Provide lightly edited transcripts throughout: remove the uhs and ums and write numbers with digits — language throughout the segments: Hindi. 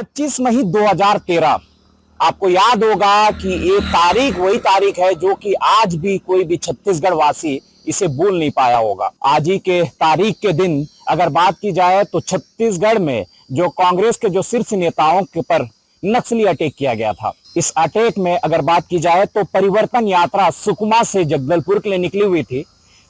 25 मई 2013। आपको याद होगा कि ये तारीख वही तारीख है जो कि आज भी कोई भी छत्तीसगढ़ वासी इसे भूल नहीं पाया होगा। आज ही के तारीख के दिन अगर बात की जाए तो छत्तीसगढ़ में जो कांग्रेस के जो शीर्ष नेताओं के पर नक्सली अटैक किया गया था। इस अटैक में अगर बात की जाए तो परिवर्तन यात्रा सुकमा से जगदलपुर के लिए निकली हुई थी।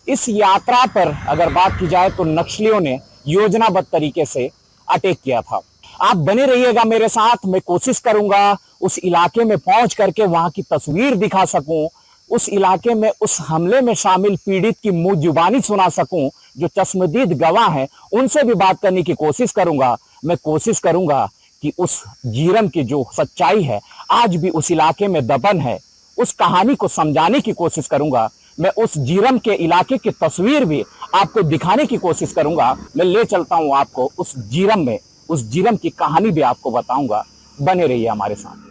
इस यात्रा पर अगर बात की जाए तो नक्सलियों ने योजनाबद्ध तरीके से अटैक किया था। आप बने रहिएगा मेरे साथ, मैं कोशिश करूंगा उस इलाके में पहुंच करके वहां की तस्वीर दिखा सकूं, उस इलाके में उस हमले में शामिल पीड़ित की मुंह जुबानी सुना सकूं, जो चश्मदीद गवाह हैं उनसे भी बात करने की कोशिश करूंगा। मैं कोशिश करूंगा कि उस जीरम की जो सच्चाई है आज भी उस इलाके में दबन है, उस कहानी को समझाने की कोशिश करूंगा। मैं उस जीरम के इलाके की तस्वीर भी आपको दिखाने की कोशिश करूंगा। मैं ले चलता हूं आपको उस जीरम में, उस जीरम की कहानी भी आपको बताऊंगा। बने रहिए हमारे साथ।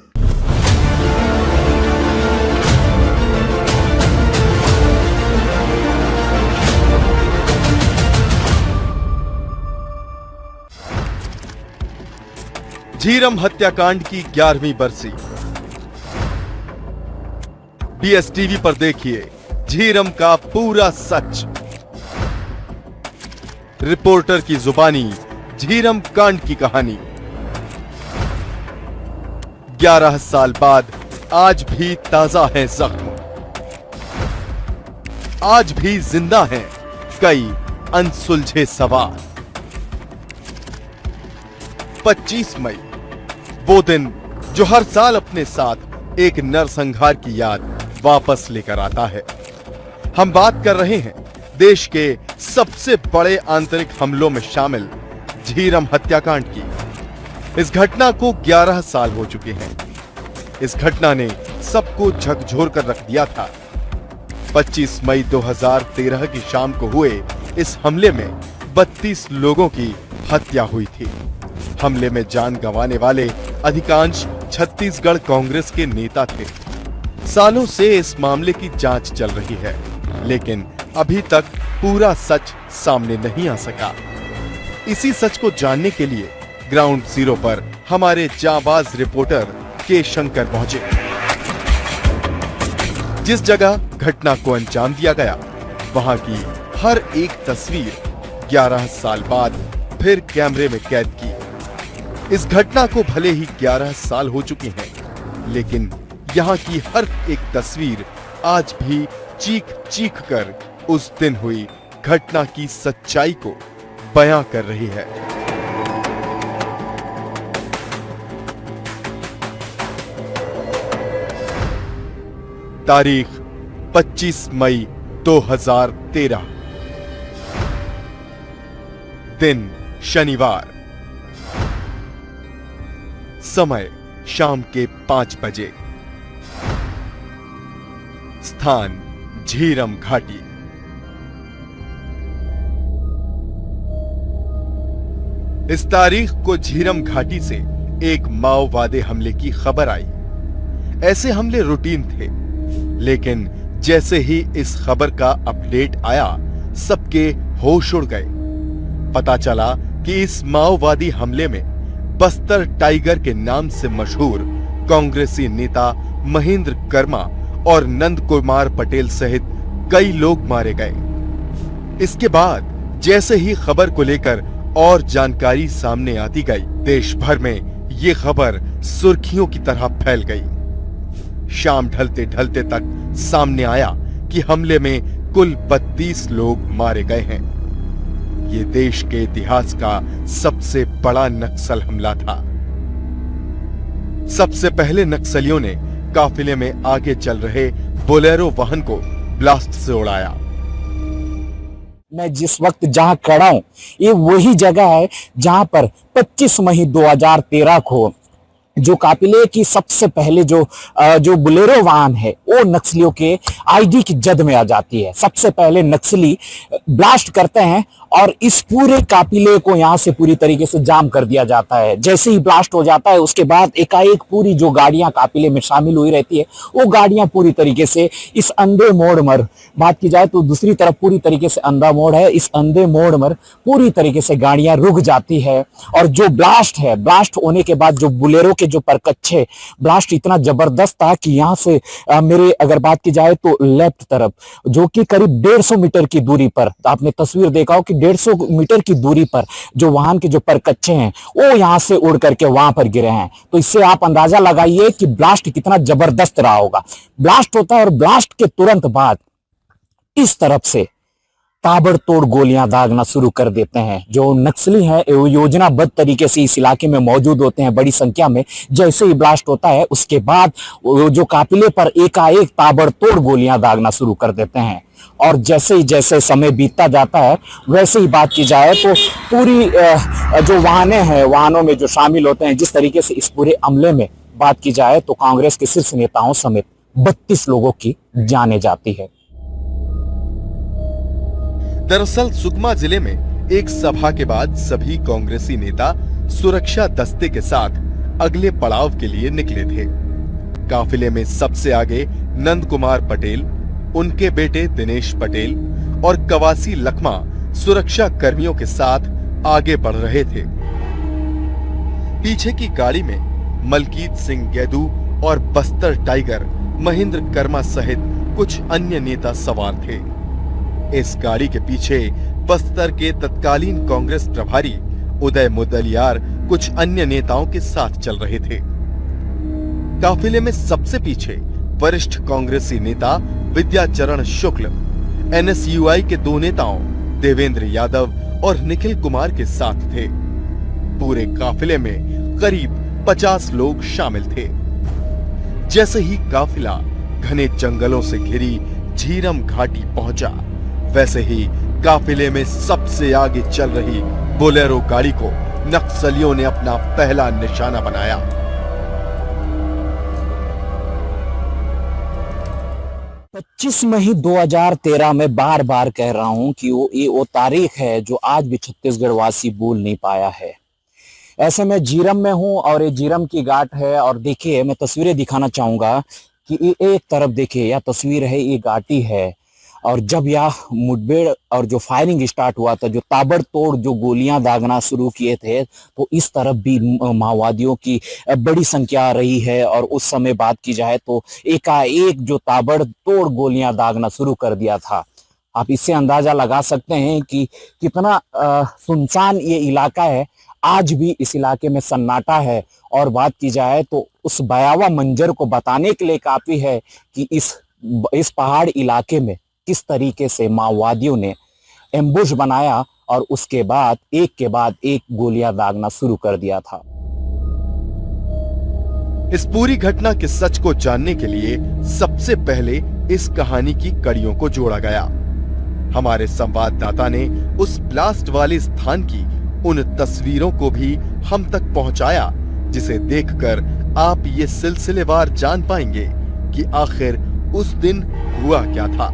झीरम हत्याकांड की 11वीं बरसी। बीएसटीवी पर देखिए झीरम का पूरा सच। रिपोर्टर की जुबानी झीरम कांड की कहानी। 11 साल बाद आज भी ताजा है जख्म, आज भी जिंदा हैं कई अनसुलझे सवाल। 25 मई वो दिन जो हर साल अपने साथ एक नरसंहार की याद वापस लेकर आता है। हम बात कर रहे हैं देश के सबसे बड़े आंतरिक हमलों में शामिल झीरम हत्याकांड की। इस घटना को 11 साल हो चुके हैं। इस घटना ने सबको झकझोर कर रख दिया था। 25 मई 2013 की शाम को हुए इस हमले में 32 लोगों की हत्या हुई थी। हमले में जान गंवाने वाले अधिकांश छत्तीसगढ़ कांग्रेस के नेता थे। सालों से इस मामले की जांच चल रही है, लेकिन अभी तक पूरा सच सामने नहीं आ सका। इसी सच को जानने के लिए ग्राउंड जीरो पर हमारे जांबाज रिपोर्टर के शंकर पहुंचे। जिस जगह घटना को अंजाम दिया गया, वहां की हर एक तस्वीर 11 साल बाद फिर कैमरे में कैद की। इस घटना को भले ही 11 साल हो चुके हैं, लेकिन यहाँ की हर एक तस्वीर आज भी चीख चीख कर उस दिन हुई घटना की सच्चाई को बयां कर रही है। तारीख 25 मई 2013, दिन शनिवार, समय शाम के 5 बजे, स्थान झीरम घाटी। इस तारीख को झीरम घाटी से एक माओवादी हमले की खबर आई। ऐसे हमले रूटीन थे, लेकिन जैसे ही इस खबर का अपडेट आया, सबके होश उड़ गए। पता चला कि इस माओवादी हमले में बस्तर टाइगर के नाम से मशहूर कांग्रेसी नेता महेंद्र कर्मा और नंद कुमार पटेल सहित कई लोग मारे गए। इसके बाद जैसे ही खबर को लेकर और जानकारी सामने आती गई, देश भर में ये खबर सुर्खियों की तरह फैल गई। शाम ढलते ढलते तक सामने आया कि हमले में कुल 32 लोग मारे गए हैं। ये देश के इतिहास का सबसे बड़ा नक्सल हमला था। सबसे पहले नक्सलियों ने काफिले में आगे चल रहे बोलेरो वाहन को ब्लास्ट से उड़ाया। मैं जिस वक्त जहां खड़ा हूं, ये वही जगह है जहां पर 25 मई 2013 को जो काफिले की सबसे पहले जो बोलेरो वाहन है वो नक्सलियों के आईडी की जद में आ जाती है। सबसे पहले नक्सली ब्लास्ट करते हैं और इस पूरे काफिले को यहां से पूरी तरीके से जाम कर दिया जाता है। जैसे ही ब्लास्ट हो जाता है उसके बाद एकाएक पूरी जो गाड़ियां काफिले में शामिल हुई रहती है वो गाड़ियां पूरी तरीके से इस अंधे मोड़ पर, बात की जाए तो दूसरी तरफ पूरी तरीके से अंधा मोड़ है, इस अंधे मोड़ पर पूरी तरीके से गाड़ियां रुक जाती है। और जो ब्लास्ट है, ब्लास्ट होने के बाद जो बुलेरो के जो परकच्चे, ब्लास्ट इतना जबरदस्त था कि यहां से मेरे अगर बात की जाए तो लेफ्ट तरफ जो कि करीब 150 मीटर की दूरी पर, आपने तस्वीर देखा हो कि 150 मीटर की दूरी पर जो वाहन के जो परकच्चे हैं वो यहां से उड़ करके वहां पर गिरे हैं। तो इससे आप अंदाजा लगाइए कि ब्लास्ट कितना जबरदस्त रहा होगा। ब्लास्ट होता है और ब्लास्ट के तुरंत बाद इस तरफ से ताबड़तोड़ गोलियां दागना शुरू कर देते हैं। जो नक्सली हैं वो योजनाबद्ध तरीके से इस इलाके में मौजूद होते हैं बड़ी संख्या में। जैसे ही ब्लास्ट होता है उसके बाद जो काफिले पर एकाएक ताबड़तोड़ गोलियां दागना शुरू कर देते हैं। और जैसे ही जैसे समय बीतता जाता है वैसे ही बात की जाए तो पूरी जो वाहनें हैं, वाहनों में जो शामिल होते हैं, जिस तरीके से इस पूरे हमले में बात की जाए तो कांग्रेस के शीर्ष नेताओं समेत 32 लोगों की जाने जाती है। दरअसल सुकमा जिले में एक सभा के बाद सभी कांग्रेसी नेता सुरक्षा दस्ते के साथ अगले पड़ाव के लिए निकले थे। काफिले में सबसे आगे नंद कुमार पटेल, उनके बेटे दिनेश पटेल और कवासी लखमा सुरक्षा कर्मियों के साथ आगे बढ़ रहे थे। पीछे की गाड़ी में मलकीत सिंह गैदू और बस्तर टाइगर महेंद्र कर्मा सहित कुछ अन्य नेता सवार थे। इस गाड़ी के पीछे बस्तर के तत्कालीन कांग्रेस प्रभारी उदय मुदलियार कुछ अन्य नेताओं के साथ चल रहे थे। काफिले में सबसे पीछे वरिष्ठ कांग्रेसी नेता विद्याचरण शुक्ल एनएसयूआई के 2 नेताओं देवेंद्र यादव और निखिल कुमार के साथ थे। पूरे काफिले में करीब 50 लोग शामिल थे। जैसे ही काफिला घने जंगलों से घिरी झीरम घाटी पहुंचा, वैसे ही काफिले में सबसे आगे चल रही बोलेरो गाड़ी को नक्सलियों ने अपना पहला निशाना बनाया। 25 मई 2013 में बार बार कह रहा हूं कि वो तारीख है जो आज भी छत्तीसगढ़ वासी भूल नहीं पाया है। ऐसे में जीरम में हूं और ये जीरम की घाट है और देखिए मैं तस्वीरें दिखाना चाहूंगा कि ये एक तरफ देखिए यह तस्वीर है, ये घाटी है। और जब यह मुठभेड़ और जो फायरिंग स्टार्ट हुआ था, जो ताबड़तोड़ जो गोलियां दागना शुरू किए थे, तो इस तरफ भी माओवादियों की बड़ी संख्या रही है। और उस समय बात की जाए तो एकाएक जो ताबड़तोड़ गोलियां दागना शुरू कर दिया था। आप इससे अंदाजा लगा सकते हैं कि कितना सुनसान ये इलाका है। आज भी इस इलाके में सन्नाटा है। और बात की जाए तो उस भयावह मंजर को बताने के लिए काफी है कि इस पहाड़ इलाके में किस तरीके से माओवादियों ने एम्बुश बनाया और उसके बाद एक गोलियां दागना शुरू कर दिया था। इस पूरी घटना के सच को जानने के लिए सबसे पहले इस कहानी की कड़ियों को जोड़ा गया। हमारे संवाददाता ने उस ब्लास्ट वाले स्थान की उन तस्वीरों को भी हम तक पहुंचाया, जिसे देखकर आप ये सिलसिलेवार जान पाएंगे कि आखिर उस दिन हुआ क्या था।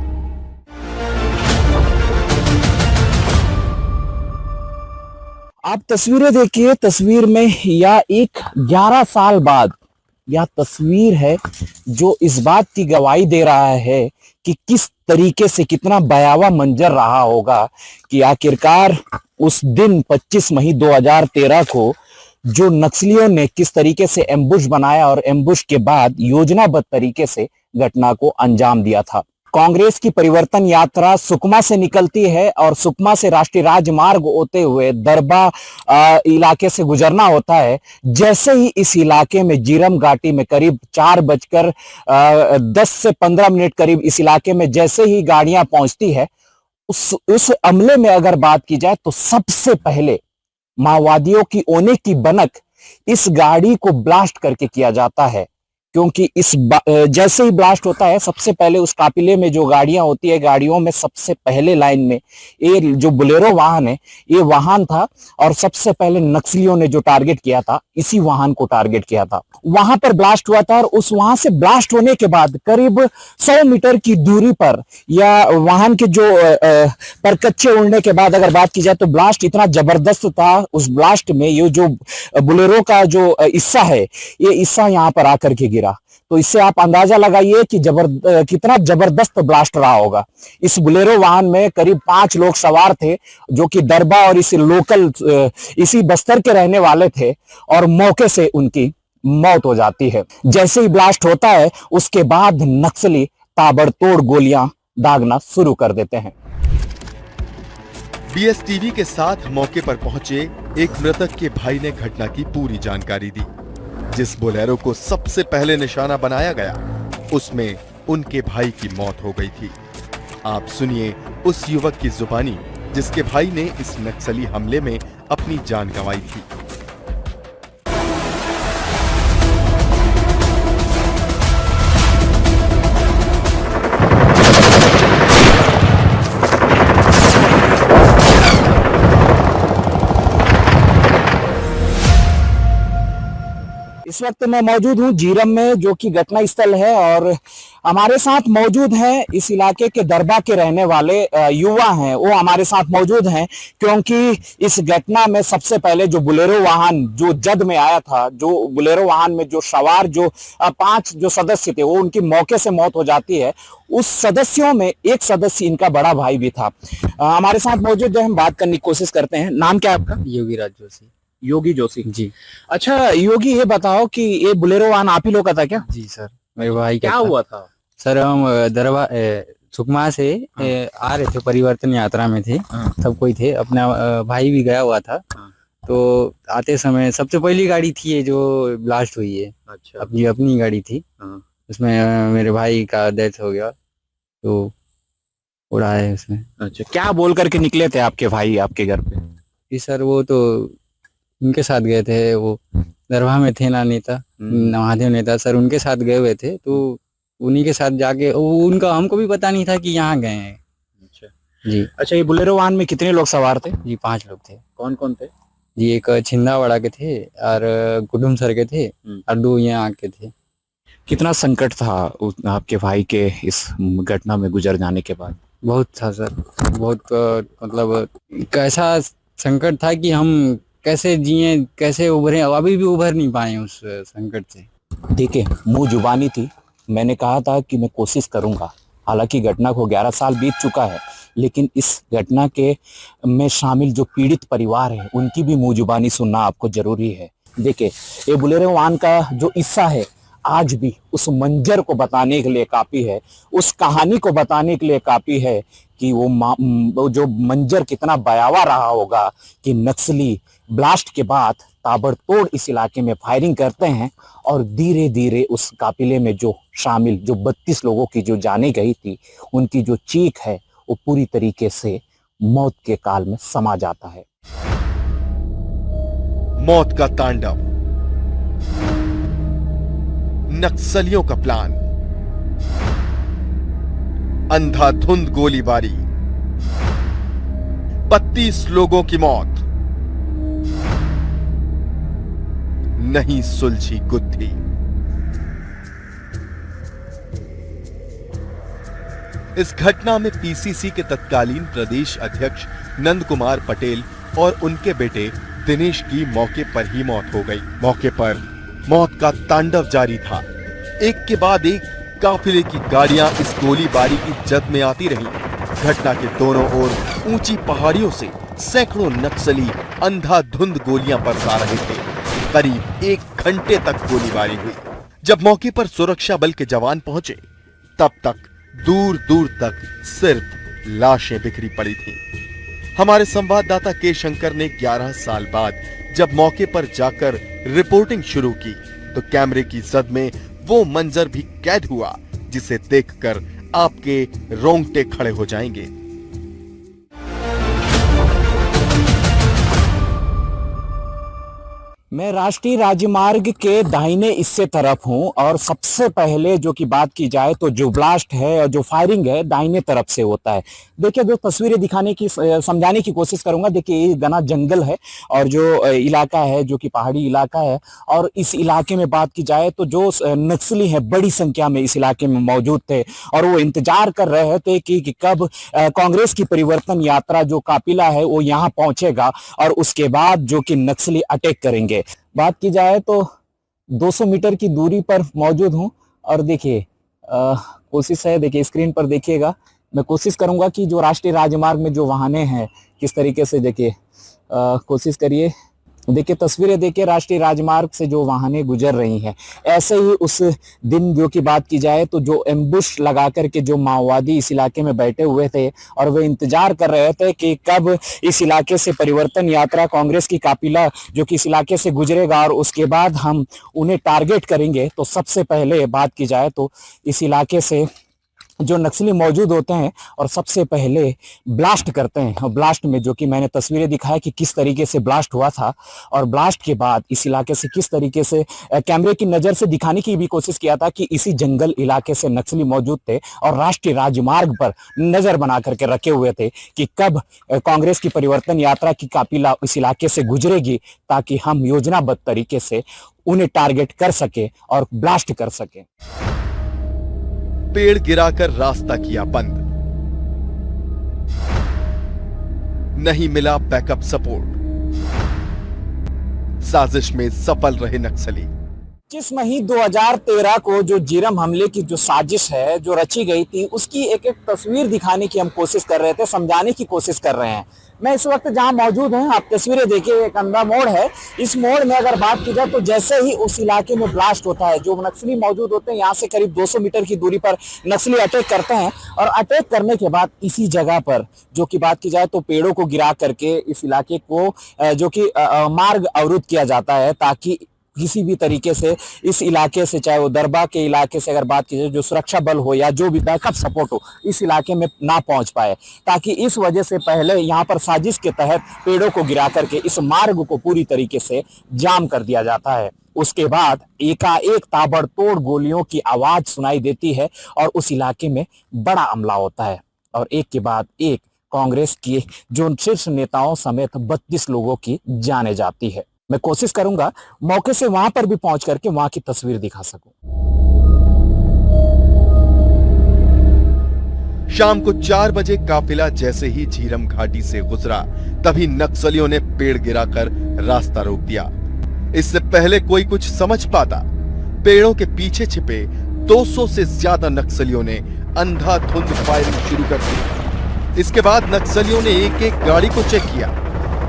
आप तस्वीरें देखिए, तस्वीर में या एक 11 साल बाद यह तस्वीर है जो इस बात की गवाही दे रहा है कि किस तरीके से कितना भयावह मंजर रहा होगा कि आखिरकार उस दिन 25 मई 2013 को जो नक्सलियों ने किस तरीके से एम्बुश बनाया और एम्बुश के बाद योजनाबद्ध तरीके से घटना को अंजाम दिया था। कांग्रेस की परिवर्तन यात्रा सुकमा से निकलती है और सुकमा से राष्ट्रीय राजमार्ग होते हुए दरबा इलाके से गुजरना होता है। जैसे ही इस इलाके में जीरम घाटी में करीब 4:10 से 15 मिनट करीब इस इलाके में जैसे ही गाड़ियां पहुंचती है, उस हमले में अगर बात की जाए तो सबसे पहले माओवादियों की ओने की बनक इस गाड़ी को ब्लास्ट करके किया जाता है। क्योंकि जैसे ही ब्लास्ट होता है सबसे पहले उस काफिले में जो गाड़ियां होती है, गाड़ियों में सबसे पहले लाइन में ये जो बोलेरो वाहन है, ये वाहन था और सबसे पहले नक्सलियों ने जो टारगेट किया था इसी वाहन को टारगेट किया था। वहां पर ब्लास्ट हुआ था और उस वहां से ब्लास्ट होने के बाद करीब 100 मीटर की दूरी पर या वाहन के जो परकच्चे उड़ने के बाद अगर बात की जाए तो ब्लास्ट इतना जबरदस्त था। उस ब्लास्ट में ये जो बोलेरो का जो हिस्सा है, ये हिस्सा यहाँ पर आकर के गिरा। तो इससे आप अंदाजा लगाइए कि कितना जबरदस्त ब्लास्ट रहा होगा। इस बोलेरो वाहन में करीब 5 लोग सवार थे जो कि दरबा और इसी बस्तर के रहने वाले थे और मौके से उनकी मौत हो जाती है। जैसे ही ब्लास्ट होता है उसके बाद नक्सली ताबड़तोड़ गोलियां दागना शुरू कर देते हैं। बीएसटीवी के साथ मौके पर पहुंचे एक मृतक के भाई ने घटना की पूरी जानकारी दी। जिस बोलेरो को सबसे पहले निशाना बनाया गया उसमें उनके भाई की मौत हो गई थी। आप सुनिए उस युवक की जुबानी जिसके भाई ने इस नक्सली हमले में अपनी जान गंवाई थी। इस वक्त मैं मौजूद हूं जीरम में, जो कि घटना स्थल है, और हमारे साथ मौजूद हैं इस इलाके के दरबा के रहने वाले युवा हैं। वो हमारे साथ मौजूद हैं क्योंकि इस घटना में सबसे पहले जो बोलेरो वाहन जो जद में आया था, जो बोलेरो वाहन में जो सवार जो 5 जो सदस्य थे वो उनकी मौके से मौत हो जाती है। उस सदस्यों में एक सदस्य इनका बड़ा भाई भी था। हमारे साथ मौजूद है, हम बात करने की कोशिश करते हैं। नाम क्या है आपका? योगीराज जोशी। योगी जोशी जी। अच्छा योगी, ये बताओ कि ये बोलेरो वाहन आप ही लोग का था क्या? जी सर, मेरे भाई का क्या हुआ था? सर हम सुकमा से आ रहे थे, परिवर्तन यात्रा में थे, सब कोई थे, अपना भाई भी गया हुआ था। तो आते समय सबसे पहली गाड़ी थी ये जो ब्लास्ट हुई है। अच्छा। अपनी गाड़ी थी, उसमें मेरे भाई का डेथ हो गया तो उड़ा है उसमें। अच्छा, क्या बोल करके निकले थे आपके भाई आपके घर पे? जी सर, वो तो उनके साथ गए थे, वो दरभा में थे ना नेता, महादेव नेता सर, उनके साथ गए हुए थे। तो उन्हीं के साथ जाके उनका हमको भी पता नहीं था कि यहाँ गए हैं। अच्छा जी। अच्छा, ये बोलेरो वाहन में कितने लोग सवार थे? जी 5 लोग थे। कौन कौन थे? जी, एक छिंदावाड़ा के थे और कुडुम सर के थे और 2 यहाँ के थे। कितना संकट था आपके भाई के इस घटना में गुजर जाने के बाद? बहुत था सर, बहुत मतलब कैसा संकट था कि हम कैसे जिए, कैसे उभरे, अभी भी उभर नहीं पाए उस संकट से। देखिए, मुंह जुबानी थी, मैंने कहा था कि मैं कोशिश करूंगा। हालांकि घटना को 11 साल बीत चुका है, लेकिन इस घटना के में शामिल जो पीड़ित परिवार है उनकी भी मुंह जुबानी सुनना आपको जरूरी है। देखिए, ये बोलेरो वाहन का जो हिस्सा है आज भी उस मंजर को बताने के लिए काफी है, उस कहानी को बताने के लिए काफी है कि वो जो मंजर कितना भयावह रहा होगा कि नक्सली ब्लास्ट के बाद ताबड़तोड़ इस इलाके में फायरिंग करते हैं और धीरे धीरे उस काफिले में जो शामिल जो 32 लोगों की जो जाने गई थी उनकी जो चीख है वो पूरी तरीके से मौत के काल में समा जाता है। मौत का तांडव, नक्सलियों का प्लान, अंधाधुंध गोलीबारी, 32 लोगों की मौत, नहीं सुलझी गुत्थी। इस घटना में पीसीसी के तत्कालीन प्रदेश अध्यक्ष नंद कुमार पटेल और उनके बेटे दिनेश की मौके पर ही मौत हो गई। मौके पर मौत का तांडव जारी था। एक के बाद एक काफिले की गाड़ियां इस गोलीबारी की जद में आती रहीं। घटना के दोनों ओर ऊंची पहाड़ियों से सैकड़ों नक्सली अंधाधुंध गोलियां बरसा रहे थे। करीब 1 घंटे तक गोलीबारी हुई। जब मौके पर सुरक्षा बल के जवान पहुंचे तब तक दूर दूर तक सिर्फ लाशें बिखरी पड़ी थीं। हमारे संवाददाता के शंकर ने 11 साल बाद जब मौके पर जाकर रिपोर्टिंग शुरू की तो कैमरे की जद में वो मंजर भी कैद हुआ जिसे देखकर आपके रोंगटे खड़े हो जाएंगे। मैं राष्ट्रीय राजमार्ग के दाहिने हिस्से तरफ हूं और सबसे पहले जो की बात की जाए तो जो ब्लास्ट है और जो फायरिंग है दाहिने तरफ से होता है। देखिए जो तस्वीरें दिखाने की समझाने की कोशिश करूंगा। देखिए ये घना जंगल है और जो इलाका है जो कि पहाड़ी इलाका है और इस इलाके में बात की जाए तो जो नक्सली है बड़ी संख्या में इस इलाके में मौजूद थे और वो इंतजार कर रहे थे कि कब कांग्रेस की परिवर्तन यात्रा जो काफिला है वो यहाँ पहुंचेगा और उसके बाद जो कि नक्सली अटैक करेंगे। बात की जाए तो 200 मीटर की दूरी पर मौजूद हूं और देखिए कोशिश है, देखिए स्क्रीन पर देखिएगा, मैं कोशिश करूंगा कि जो राष्ट्रीय राजमार्ग में जो वाहने हैं किस तरीके से, देखिए कोशिश करिए, देखिए तस्वीरें देखिए राष्ट्रीय राजमार्ग से जो वाहनें गुजर रही हैं। ऐसे ही उस दिन जो की बात की जाए तो जो एम्बुश लगा करके जो माओवादी इस इलाके में बैठे हुए थे और वे इंतजार कर रहे थे कि कब इस इलाके से परिवर्तन यात्रा कांग्रेस की काफिला जो कि इस इलाके से गुजरेगा और उसके बाद हम उन्हें टारगेट करेंगे। तो सबसे पहले बात की जाए तो इस इलाके से जो नक्सली मौजूद होते हैं और सबसे पहले ब्लास्ट करते हैं और ब्लास्ट में जो कि मैंने तस्वीरें दिखाया कि किस तरीके से ब्लास्ट हुआ था और ब्लास्ट के बाद इस इलाके से किस तरीके से कैमरे की नज़र से दिखाने की भी कोशिश किया था कि इसी जंगल इलाके से नक्सली मौजूद थे और राष्ट्रीय राजमार्ग पर नज़र बना करके रखे हुए थे कि कब कांग्रेस की परिवर्तन यात्रा की काफिला इस इलाके से गुजरेगी ताकि हम योजनाबद्ध तरीके से उन्हें टारगेट कर सके और ब्लास्ट कर सके। पेड़ गिराकर रास्ता किया बंद, नहीं मिला बैकअप सपोर्ट, साजिश में सफल रहे नक्सली। 25 मई 2013 को जो जीरम हमले की जो साजिश है जो रची गई थी उसकी एक एक तस्वीर दिखाने की हम कोशिश कर रहे थे, समझाने की कोशिश कर रहे हैं। मैं इस वक्त जहां मौजूद हूं, आप तस्वीरें देखिए, एक अंधा मोड़ है। इस मोड़ में अगर बात की जाए तो जैसे ही उस इलाके में ब्लास्ट होता है, जो नक्सली मौजूद होते हैं यहाँ से करीब 200 मीटर की दूरी पर नक्सली अटैक करते हैं और अटैक करने के बाद इसी जगह पर जो की बात की जाए तो पेड़ों को गिरा करके इस इलाके को जो कि मार्ग अवरुद्ध किया जाता है ताकि किसी भी तरीके से इस इलाके से, चाहे वो दरबा के इलाके से अगर बात की जाए, जो सुरक्षा बल हो या जो भी बैकअप सपोर्ट हो इस इलाके में ना पहुंच पाए, ताकि इस वजह से पहले यहाँ पर साजिश के तहत पेड़ों को गिरा करके इस मार्ग को पूरी तरीके से जाम कर दिया जाता है। उसके बाद एकाएक ताबड़तोड़ गोलियों की आवाज सुनाई देती है और उस इलाके में बड़ा हमला होता है और एक के बाद एक कांग्रेस के जो शीर्ष नेताओं समेत 32 लोगों की जाने जाती है। मैं कोशिश करूंगा मौके से वहां पर भी पहुंच करके वहां की तस्वीर दिखा सकूं। शाम को 4 बजे काफिला जैसे ही झीरम घाटी से गुजरा तभी नक्सलियों ने पेड़ गिराकर रास्ता रोक दिया। इससे पहले कोई कुछ समझ पाता, पेड़ों के पीछे छिपे 200 से ज्यादा नक्सलियों ने अंधाधुंध फायरिंग शुरू कर दी। इसके बाद नक्सलियों ने एक एक गाड़ी को चेक किया।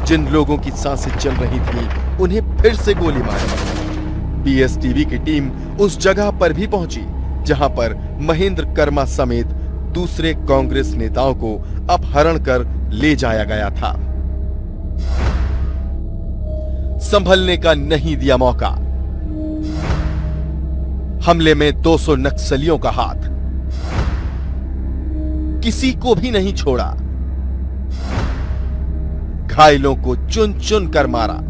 जिन लोगों की सांसें चल रही थी उन्हें फिर से गोली मारी। पीएसटीवी की टीम उस जगह पर भी पहुंची जहां पर महेंद्र कर्मा समेत दूसरे कांग्रेस नेताओं को अपहरण कर ले जाया गया था। संभलने का नहीं दिया मौका, हमले में 200 नक्सलियों का हाथ, किसी को भी नहीं छोड़ा, घायलों को चुन चुन कर मारा।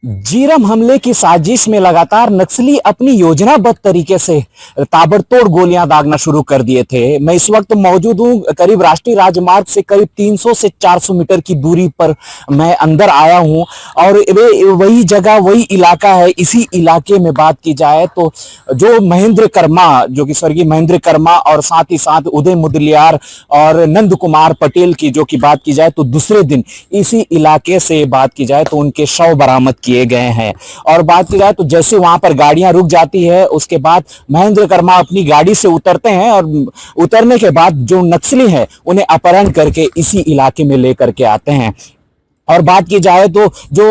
जीरम हमले की साजिश में लगातार नक्सली अपनी योजनाबद्ध तरीके से ताबड़तोड़ गोलियां दागना शुरू कर दिए थे। मैं इस वक्त मौजूद हूं करीब राष्ट्रीय राजमार्ग से करीब 300 से 400 मीटर की दूरी पर मैं अंदर आया हूं और वही जगह, वही इलाका है। इसी इलाके में बात की जाए तो जो महेंद्र कर्मा, जो कि स्वर्गीय महेंद्र कर्मा और साथ ही साथ उदय मुदलियार और नंद कुमार पटेल की जो की बात की जाए तो दूसरे दिन इसी इलाके से बात की जाए तो उनके शव बरामद किए गए हैं। और बात की जाए तो जैसे वहां पर गाड़ियां रुक जाती है उसके बाद महेंद्र कर्मा अपनी गाड़ी से उतरते हैं और उतरने के बाद जो नक्सली हैं उन्हें अपहरण करके इसी इलाके में लेकर के आते हैं। और बात की जाए तो जो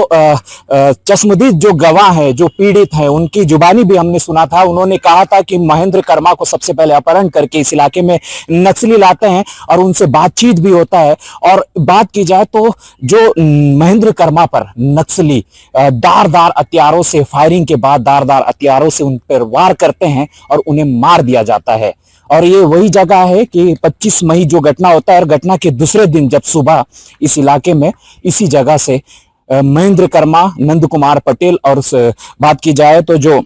चश्मदीद जो गवाह है, जो पीड़ित है, उनकी जुबानी भी हमने सुना था। उन्होंने कहा था कि महेंद्र कर्मा को सबसे पहले अपहरण करके इस इलाके में नक्सली लाते हैं और उनसे बातचीत भी होता है। और बात की जाए तो जो महेंद्र कर्मा पर नक्सली धारदार हथियारों से, फायरिंग के बाद धारदार हथियारों से उन पर वार करते हैं और उन्हें मार दिया जाता है। और ये वही जगह है कि 25 मई जो घटना होता है और घटना के दूसरे दिन जब सुबह इस इलाके में इसी जगह से महेंद्र कर्मा, नंद कुमार पटेल और बात की जाए तो जो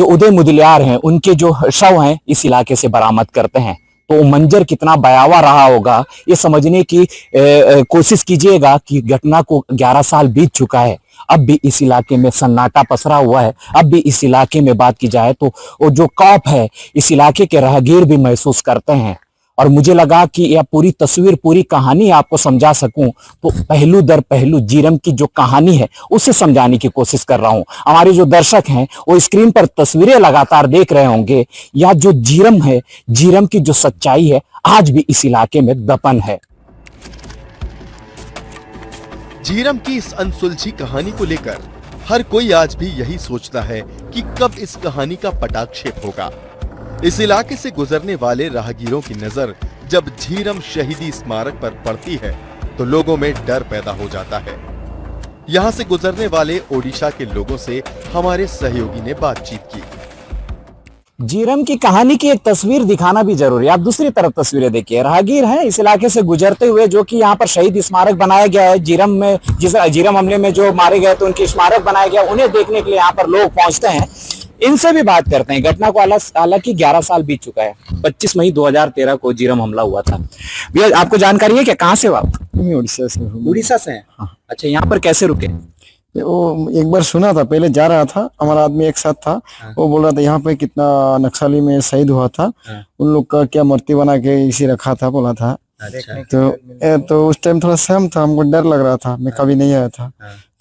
उदय मुदलियार हैं उनके जो शव हैं इस इलाके से बरामद करते हैं। तो मंजर कितना भयावह रहा होगा ये समझने की कोशिश कीजिएगा कि घटना को 11 साल बीत चुका है, अब भी इस इलाके में सन्नाटा पसरा हुआ है। अब भी इस इलाके में बात की जाए तो वो जो खौफ है इस इलाके के राहगीर भी महसूस करते हैं। और मुझे लगा कि यह पूरी तस्वीर, पूरी कहानी आपको समझा सकूं तो पहलू दर पहलू जीरम की जो कहानी है उसे समझाने की कोशिश कर रहा हूं। हमारे जो दर्शक हैं वो स्क्रीन पर तस्वीरें लगातार देख रहे होंगे। यह जो जीरम है, जीरम की जो सच्चाई है आज भी इस इलाके में दफन है। जीरम की इस अनसुलझी कहानी को लेकर हर कोई आज भी यही सोचता है कि कब इस कहानी का पटाक्षेप होगा। इस इलाके से गुजरने वाले राहगीरों की नजर जब झीरम शहीदी स्मारक पर पड़ती है तो लोगों में डर पैदा हो जाता है। यहां से गुजरने वाले ओडिशा के लोगों से हमारे सहयोगी ने बातचीत की। जीरम की कहानी की एक तस्वीर दिखाना भी जरूरी है। आप दूसरी तरफ तस्वीरें देखिए, राहगीर हैं इस इलाके से गुजरते हुए जो कि यहाँ पर शहीद स्मारक बनाया गया है। जीरम में जिस जीरम हमले में जो मारे गए थे उनकी स्मारक बनाया गया, उन्हें देखने के लिए यहाँ पर लोग पहुंचते हैं। इनसे भी बात करते हैं। घटना को हालांकि 11 साल बीत चुका है। 25 मई 2013 को जीरम हमला हुआ था। भैया आपको जानकारी है क्या, कहाँ से हो आप? उड़ीसा से हूँ। उड़ीसा से हैं? हाँ। अच्छा, यहाँ पर कैसे रुके? वो एक बार सुना था, पहले जा रहा था, हमारा आदमी एक साथ था। हाँ। वो बोल रहा था यहाँ पे कितना नक्सली में शहीद हुआ था। हाँ। उन लोग का क्या मूर्ति बना के इसी रखा था, बोला था। अच्छा। तो उस टाइम थोड़ा सहम था, हमको डर लग रहा था, मैं कभी नहीं आया था।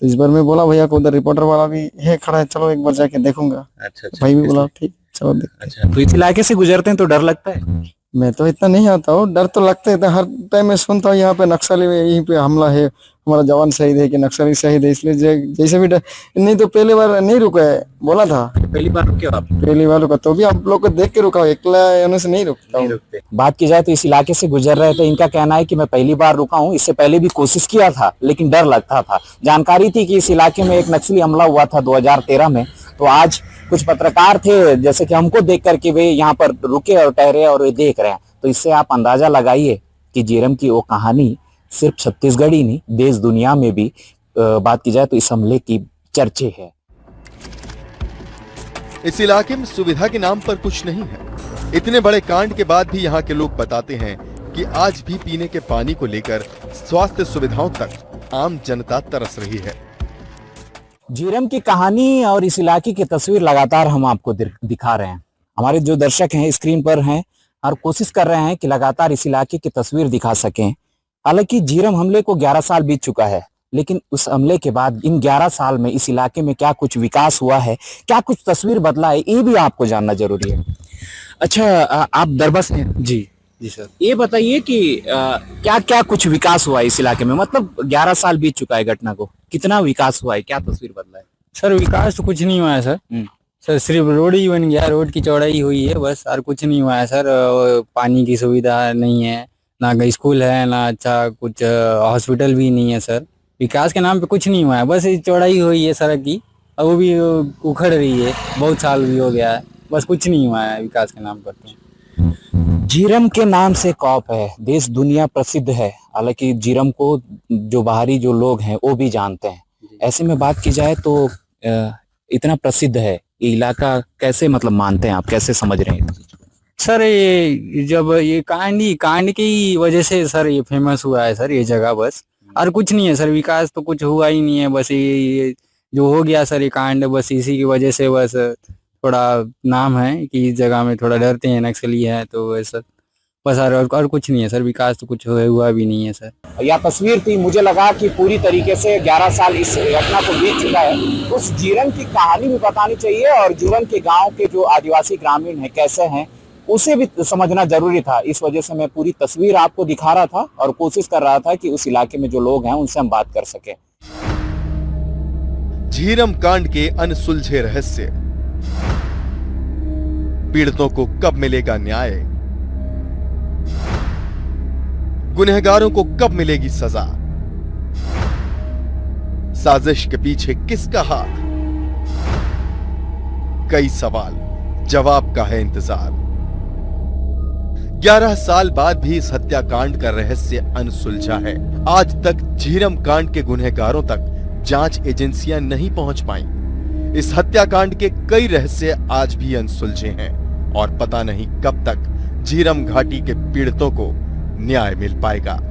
तो इस बार मैं बोला भैया को, उधर रिपोर्टर वाला भी है खड़ा है, चलो एक बार जाके देखूंगा। अच्छा। भाई भी बोला ठीक चलो देख। अच्छा, तो इस इलाके से गुजरते हैं तो डर लगता है? मैं तो इतना नहीं आता हूँ, डर तो लगता है। हर टाइम मैं सुनता हूँ यहाँ पे नक्सली में, यहीं पे हमला है, हमारा जवान शहीद है कि नक्सली शहीद है, इसलिए जैसे भी डर नहीं। तो पहली बार नहीं रुका है, बोला था पहली बार रुके हो आप? पहली बार रुका, तो भी आप लोग को देख के रुका, एकला होने से नहीं रुकता हूँ। बात की जाए तो इस इलाके से गुजर रहे थे, इनका कहना है कि मैं पहली बार रुका हूँ, इससे पहले भी कोशिश किया था लेकिन डर लगता था। जानकारी थी कि इस इलाके में एक नक्सली हमला हुआ था 2013 में। तो आज कुछ पत्रकार थे जैसे कि हमको देख करके वे यहाँ पर रुके और ठहरे और वे देख रहे हैं। तो इससे आप अंदाजा लगाइए कि जीरम की वो कहानी सिर्फ छत्तीसगढ़ ही नहीं, देश दुनिया में भी बात की जाए तो इस हमले की चर्चे है। इस इलाके में सुविधा के नाम पर कुछ नहीं है। इतने बड़े कांड के बाद भी यहाँ के लोग बताते हैं कि आज भी पीने के पानी को लेकर स्वास्थ्य सुविधाओं तक आम जनता तरस रही है। जीरम की कहानी और इस इलाके की तस्वीर लगातार हम आपको दिखा रहे हैं। हमारे जो दर्शक हैं स्क्रीन पर हैं और कोशिश कर रहे हैं कि लगातार इस इलाके की तस्वीर दिखा सकें। हालांकि जीरम हमले को 11 साल बीत चुका है, लेकिन उस हमले के बाद इन 11 साल में इस इलाके में क्या कुछ विकास हुआ है, क्या कुछ तस्वीर बदला है, ये भी आपको जानना जरूरी है। अच्छा, आप दरबा से हैं? जी सर। ये बताइए कि क्या क्या कुछ विकास हुआ है इस इलाके में? मतलब 11 साल बीत चुका है घटना को, कितना विकास हुआ है, क्या तस्वीर बदला है? सर विकास तो कुछ नहीं हुआ है सर। सर सिर्फ रोड ही बन गया, रोड की चौड़ाई हुई है बस, और कुछ नहीं हुआ है सर। पानी की सुविधा नहीं है, ना स्कूल है, ना अच्छा कुछ हॉस्पिटल भी नहीं है सर। विकास के नाम पे कुछ नहीं हुआ है, बस चौड़ाई हुई है सड़क की, और वो भी उखड़ रही है, बहुत साल भी हो गया है, बस कुछ नहीं हुआ है विकास के नाम पर। तो जीरम के नाम से कॉप है, देश दुनिया प्रसिद्ध है। हालांकि जीरम को जो बाहरी जो लोग हैं वो भी जानते हैं। ऐसे में बात की जाए तो इतना प्रसिद्ध है ये इलाका, कैसे मतलब मानते हैं आप, कैसे समझ रहे हैं? सर ये जब ये कांड की वजह से सर ये फेमस हुआ है सर ये जगह, बस और कुछ नहीं है सर। विकास तो कुछ हुआ ही नहीं है, बस ये जो हो गया सर ये कांड, बस इसी की वजह से बस थोड़ा नाम है कि इस जगह में थोड़ा डरते हैं नक्सली है, तो वैसा बस और कुछ नहीं है सर। विकास तो कुछ हुआ भी नहीं है सर। यह तस्वीर थी, मुझे लगा कि पूरी तरीके से 11 साल इस घटना को बीत चुका है, उस जीरम की कहानी भी बतानी चाहिए और जीरम के गांव के जो आदिवासी ग्रामीण हैं कैसे हैं उसे भी समझना जरूरी था। इस वजह से मैं पूरी तस्वीर आपको दिखा रहा था और कोशिश कर रहा था कि उस इलाके में जो लोग हैं उनसे हम बात कर सके। झीरम कांड के अनसुलझे रहस्य, पीड़ितों को कब मिलेगा न्याय, गुनहगारों को कब मिलेगी सजा, साजिश के पीछे किसका हाथ, कई सवाल, जवाब का है इंतजार। 11 साल बाद भी इस हत्याकांड का रहस्य अनसुलझा है। आज तक झीरम कांड के गुनहगारों तक जांच एजेंसियां नहीं पहुंच पाई। इस हत्याकांड के कई रहस्य आज भी अनसुलझे हैं और पता नहीं कब तक झीरम घाटी के पीड़ितों को न्याय मिल पाएगा।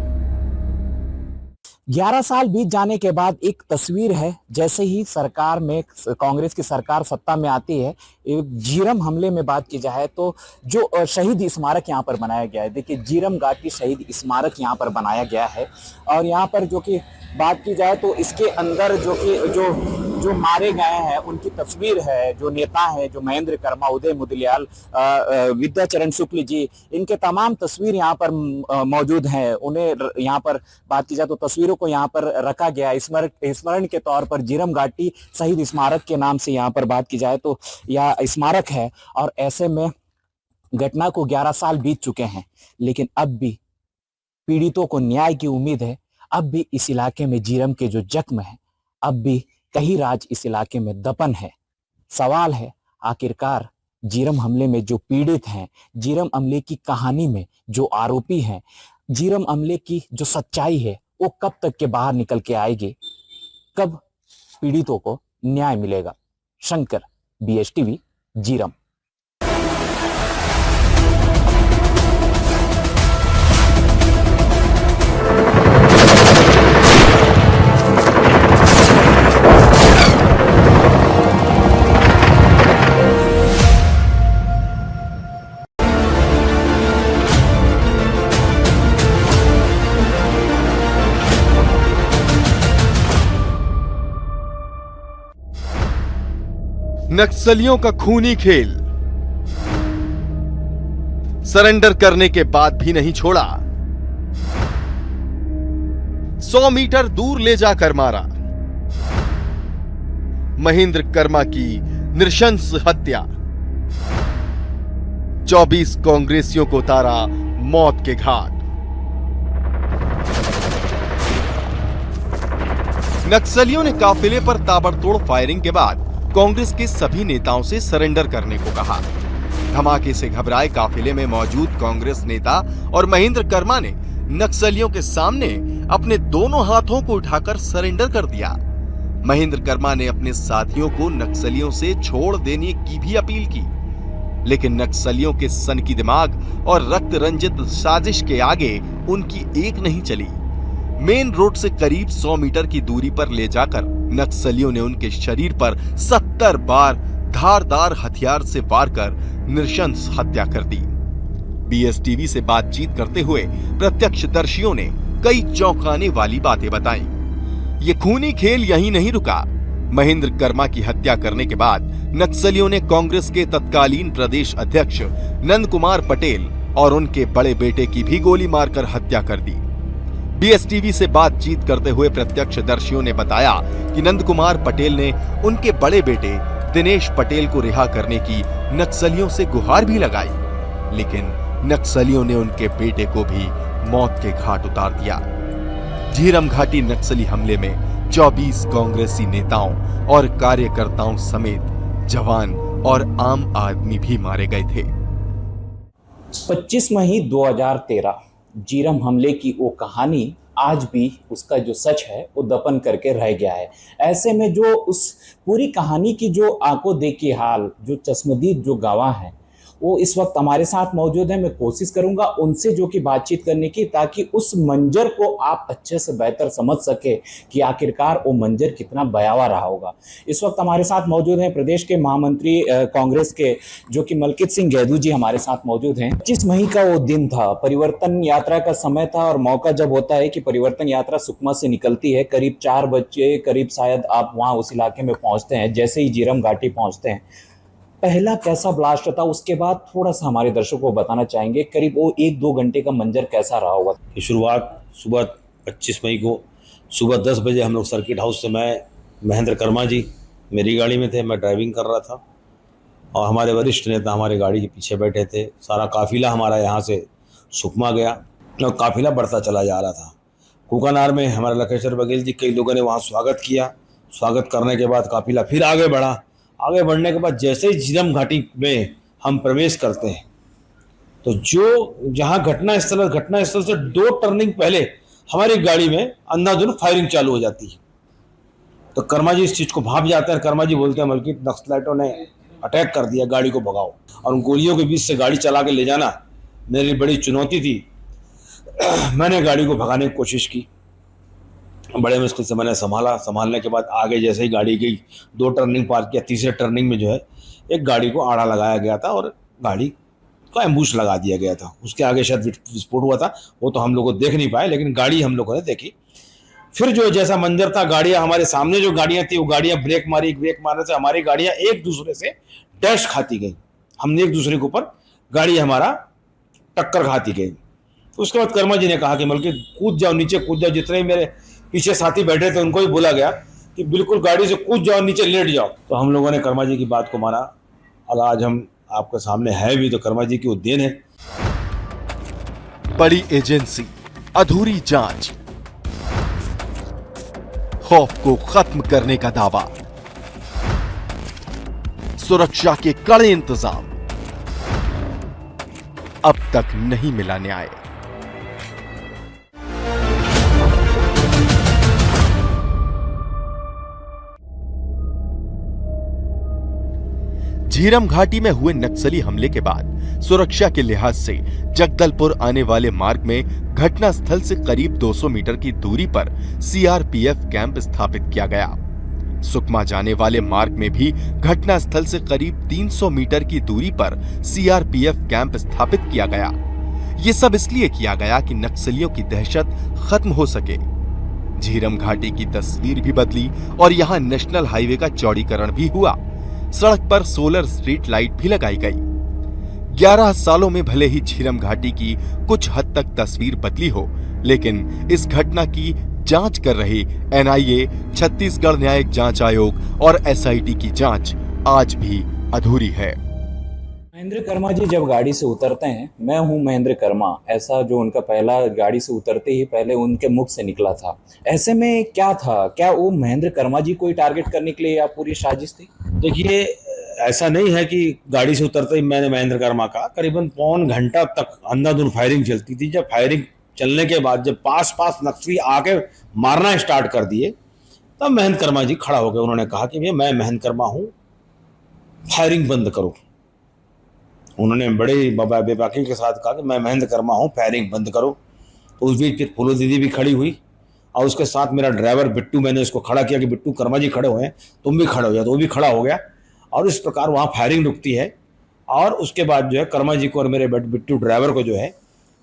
11 साल बीत जाने के बाद एक तस्वीर है, जैसे ही सरकार में कांग्रेस की सरकार सत्ता में आती है, झीरम हमले में बात की जाए तो जो शहीद स्मारक यहाँ पर बनाया गया है, देखिए झीरम घाटी शहीद स्मारक यहाँ पर बनाया गया है। और यहाँ पर जो कि बात की जाए तो इसके अंदर जो मारे गए हैं उनकी तस्वीर है, जो नेता है, जो महेंद्र कर्मा, उदय मुदलियाल, विद्याचरण शुक्ल जी, इनके तमाम तस्वीर यहाँ पर मौजूद हैं। उन्हें यहाँ पर बात की जाए तो तस्वीरों को यहाँ पर रखा गया स्मरण के तौर पर। झीरम घाटी शहीद स्मारक के नाम से यहाँ पर बात की जाए तो यह स्मारक है। और ऐसे में घटना को 11 साल बीत चुके हैं, लेकिन अब भी पीड़ितों को न्याय की उम्मीद है। अब भी इस इलाके में झीरम के जो जख्म है, अब भी कहीं राज इस इलाके में दफन है। सवाल है, आखिरकार झीरम हमले में जो पीड़ित हैं, झीरम हमले की कहानी में जो आरोपी हैं, झीरम हमले की जो सच्चाई है, वो कब तक के बाहर निकल के आएगी? कब पीड़ितों को न्याय मिलेगा? शंकर, BSTV, झीरम। नक्सलियों का खूनी खेल, सरेंडर करने के बाद भी नहीं छोड़ा, 100 मीटर दूर ले जाकर मारा, महेंद्र कर्मा की नृशंस हत्या, 24 कांग्रेसियों को उतारा मौत के घाट। नक्सलियों ने काफिले पर ताबड़तोड़ फायरिंग के बाद कांग्रेस के सभी नेताओं से सरेंडर करने को कहा। धमाके से घबराए काफिले में मौजूद कांग्रेस नेता और महेंद्र कर्मा ने नक्सलियों के सामने अपने दोनों हाथों को उठाकर सरेंडर कर दिया। महेंद्र कर्मा ने अपने साथियों को नक्सलियों से छोड़ देने की भी अपील की, लेकिन नक्सलियों के सनकी दिमाग और रक्त रंजित साजिश के आगे उनकी एक नहीं चली। मेन रोड से करीब 100 मीटर की दूरी पर ले जाकर नक्सलियों ने उनके शरीर पर 70 बार धारदार हथियार से वार कर नृशंस हत्या कर दी। BSTV से बातचीत करते हुए प्रत्यक्षदर्शियों ने कई चौंकाने वाली बातें बताई। ये खूनी खेल यहीं नहीं रुका। महेंद्र कर्मा की हत्या करने के बाद नक्सलियों ने कांग्रेस के तत्कालीन प्रदेश अध्यक्ष नंद कुमार पटेल और उनके बड़े बेटे की भी गोली मारकर हत्या कर दी। BSTV से बातचीत करते हुए प्रत्यक्षदर्शियों ने बताया कि नंद कुमार पटेल ने उनके बड़े बेटे दिनेश पटेल को रिहा करने की नक्सलियों से गुहार भी लगाई, लेकिन नक्सलियों ने उनके बेटे को भी मौत के घाट उतार दिया। झीरम घाटी नक्सली हमले में 24 कांग्रेसी नेताओं और कार्यकर्ताओं समेत जवान और आम आदमी भी मारे गए थे। 25 मई 2013 झीरम हमले की वो कहानी आज भी उसका जो सच है वो दफन करके रह गया है। ऐसे में जो उस पूरी कहानी की जो आंखों देखी हाल, जो चश्मदीद जो गवाह हैं, वो इस वक्त हमारे साथ मौजूद है। मैं कोशिश करूंगा उनसे जो कि बातचीत करने की, ताकि उस मंजर को आप अच्छे से बेहतर समझ सके कि आखिरकार वो मंजर कितना भयावह रहा होगा। इस वक्त हमारे साथ मौजूद हैं प्रदेश के महामंत्री कांग्रेस के, जो कि मलकित सिंह गैदू जी हमारे साथ मौजूद हैं। 25 मई का वो दिन था, परिवर्तन यात्रा का समय था, और मौका जब होता है कि परिवर्तन यात्रा सुकमा से निकलती है, करीब 4 बजे करीब शायद आप वहाँ उस इलाके में पहुँचते हैं। जैसे ही झीरम घाटी पहुँचते हैं, पहला कैसा ब्लास्ट था, उसके बाद थोड़ा सा हमारे दर्शकों को बताना चाहेंगे करीब वो 1-2 घंटे का मंजर कैसा रहा होगा। शुरुआत सुबह 25 मई को सुबह 10 बजे हम लोग सर्किट हाउस से, मैं महेंद्र कर्मा जी मेरी गाड़ी में थे, मैं ड्राइविंग कर रहा था और हमारे वरिष्ठ नेता हमारे गाड़ी के पीछे बैठे थे। सारा काफिला हमारा यहाँ से सुकमा गया और काफिला बढ़ता चला जा रहा था। कुकानार में हमारे लखेश्वर बघेल जी, कई लोगों ने वहाँ स्वागत किया। स्वागत करने के बाद काफिला फिर आगे बढ़ा। आगे बढ़ने के बाद जैसे ही झीरम घाटी में हम प्रवेश करते हैं, तो जो जहां घटनास्थल से 2 टर्निंग पहले हमारी गाड़ी में अंधाधुंध फायरिंग चालू हो जाती है। तो कर्मा जी इस चीज को भांप जाते हैं। कर्मा जी बोलते हैं बल्कि नक्सलाइटों ने अटैक कर दिया, गाड़ी को भगाओ। और उन गोलियों के बीच से गाड़ी चला के ले जाना मेरी बड़ी चुनौती थी। मैंने गाड़ी को भगाने की कोशिश की, बड़े मुश्किल से मैंने संभालने के बाद आगे जैसे ही गाड़ी गई, 2 टर्निंग पार किया, तीसरे टर्निंग में जो है एक गाड़ी को आड़ा लगाया गया था और गाड़ी को एम्बुश लगा दिया गया था। उसके आगे शायद विस्फोट हुआ था, वो तो हम लोग को देख नहीं पाए, लेकिन गाड़ी हम लोगों ने देखी। फिर जो जैसा मंजर था, गाड़ियां हमारे सामने जो गाड़ियां थी वो गाड़ियां ब्रेक मारने से हमारी गाड़ियां एक दूसरे से डैश खाती गई। हमने एक दूसरे के ऊपर गाड़ी हमारा टक्कर खाती गई। उसके बाद कर्मा जी ने कहा कि बल्कि कूद जाओ, नीचे कूद जाओ। जितने मेरे पीछे साथी बैठे थे उनको भी बोला गया कि बिल्कुल गाड़ी से कूद जाओ, नीचे लेट जाओ। तो हम लोगों ने कर्मा जी की बात को माना और आज हम आपके सामने है भी तो कर्मा जी की वो देन है। बड़ी एजेंसी, अधूरी जांच, खौफ को खत्म करने का दावा, सुरक्षा के कड़े इंतजाम, अब तक नहीं मिला न्याय। झीरम घाटी में हुए नक्सली हमले के बाद सुरक्षा के लिहाज से जगदलपुर आने वाले मार्ग में घटना स्थल से करीब 200 मीटर की दूरी पर सीआरपीएफ कैंप स्थापित किया गया। सुकमा जाने वाले मार्ग में भी घटना स्थल से करीब 300 मीटर की दूरी पर सीआरपीएफ कैंप स्थापित किया गया। ये सब इसलिए किया गया कि नक्सलियों की दहशत खत्म हो सके। झीरम घाटी की तस्वीर भी बदली और यहाँ नेशनल हाईवे का चौड़ीकरण भी हुआ। सड़क पर सोलर स्ट्रीट लाइट भी लगाई गई। 11 सालों में भले ही झीरम घाटी की कुछ हद तक तस्वीर बदली हो, लेकिन इस घटना की जांच कर रही एनआईए, छत्तीसगढ़ न्यायिक जांच आयोग और एसआईटी की जांच आज भी अधूरी है। महेंद्र कर्मा जी जब गाड़ी से उतरते हैं, मैं हूं महेंद्र कर्मा, ऐसा जो उनका पहला गाड़ी से उतरते ही पहले उनके मुख से निकला था। ऐसे में क्या था, क्या वो महेंद्र कर्मा जी को ही टारगेट करने के लिए या पूरी साजिश थी? देखिए, ऐसा नहीं है कि गाड़ी से उतरते ही मैंने महेंद्र कर्मा का करीबन पौन घंटा तक अंधाधुंध फायरिंग चलती थी। जब फायरिंग चलने के बाद जब पास नक्सली आके मारना स्टार्ट कर दिए, तब महेंद्र कर्मा जी खड़ा हो गए। उन्होंने कहा कि भैया मैं महेंद्र कर्मा हूं, फायरिंग बंद करो। उन्होंने बड़े बेबाकी के साथ कहा कि मैं महेंद्र कर्मा हूं, फायरिंग बंद करो। तो उस बीच फिर फूलो दीदी भी खड़ी हुई और उसके साथ मेरा ड्राइवर बिट्टू, मैंने उसको खड़ा किया कि बिट्टू कर्मा जी खड़े हुए हैं, तुम भी खड़े हो जाओ। तो वो भी खड़ा हो गया और इस प्रकार वहाँ फायरिंग रुकती है। और उसके बाद जो है कर्मा जी को और मेरे बिट्टू ड्राइवर को जो है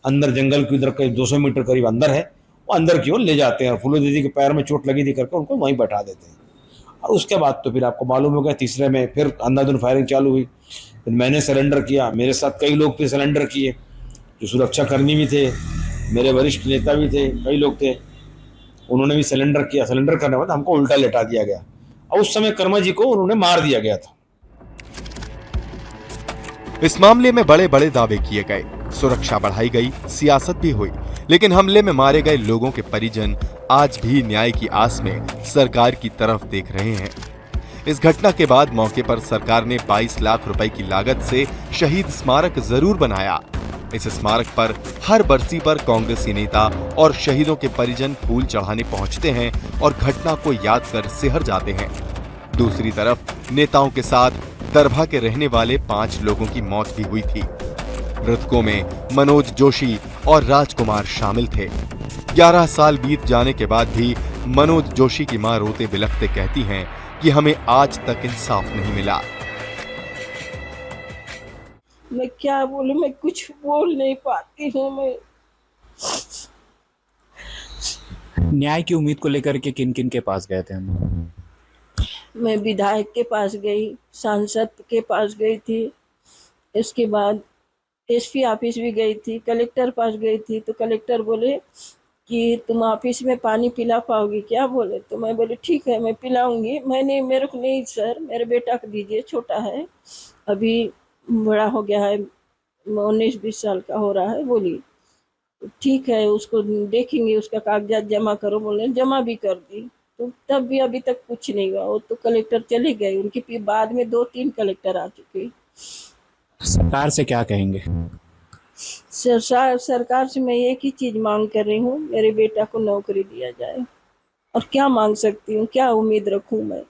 अंदर जंगल की उधर करीब 200 मीटर करीब अंदर है, वो अंदर की ओर ले जाते हैं और फूलो दीदी के पैर में चोट लगी थी करके उनको वहीं बैठा देते हैं। और उसके बाद तो फिर आपको मालूम हो गया, तीसरे में फिर अंधाधुंध फायरिंग चालू हुई। फिर मैंने सरेंडर किया, मेरे साथ कई लोग फिर सरेंडर किए, जो सुरक्षा कर्मी भी थे, मेरे वरिष्ठ नेता भी थे, कई लोग थे, उन्होंने भी सरेंडर किया। सरेंडर करने के बाद हमको उल्टा लेटा दिया गया और उस समय कर्मा जी को उन्होंने मार दिया गया था। इस मामले में बड़े बड़े दावे किए गए, सुरक्षा बढ़ाई गई, सियासत भी हुई, लेकिन हमले में मारे गए लोगों के परिजन आज भी न्याय की आस में सरकार की तरफ देख रहे हैं। इस घटना के बाद मौके पर सरकार ने 22 लाख रुपए की लागत से शहीद स्मारक जरूर बनाया। इस स्मारक पर हर बरसी पर कांग्रेसी नेता और शहीदों के परिजन फूल चढ़ाने पहुंचते हैं और घटना को याद कर सिहर जाते हैं। दूसरी तरफ नेताओं के साथ दरभा के रहने वाले 5 लोगों की मौत भी हुई थी। मृतकों में मनोज जोशी और राजकुमार शामिल थे। 11 साल बीत जाने के बाद भी मनोज जोशी की मां रोते बिलखते कहती हैं कि हमें आज तक इंसाफ नहीं मिला। मैं क्या बोलूं, मैं कुछ बोल नहीं पाती हूँ। न्याय की उम्मीद को लेकर के किन किन के पास गए थे हम? मैं विधायक के पास गई, सांसद के पास गई थी, इसके बाद एसपी ऑफिस भी गई थी, कलेक्टर पास गई थी। तो कलेक्टर बोले कि तुम ऑफिस में पानी पिला पाओगी क्या? बोले तो मैं बोली ठीक है मैं पिलाऊंगी। मैंने मेरे को नहीं सर, मेरे बेटा को दीजिए, छोटा है, अभी बड़ा हो गया है, 19-20 साल का हो रहा है। बोली ठीक है उसको देखेंगे, उसका कागजात जमा करो। बोले जमा भी कर दी, तो तब भी अभी तक कुछ नहीं हुआ। वो तो कलेक्टर चले गए, उनके बाद में 2-3 कलेक्टर आ चुके। सरकार से क्या कहेंगे? सरकार से मैं एक ही चीज मांग कर रही हूँ, मेरे बेटा को नौकरी दिया जाए। और क्या मांग सकती हूँ, क्या उम्मीद रखूँ मैं?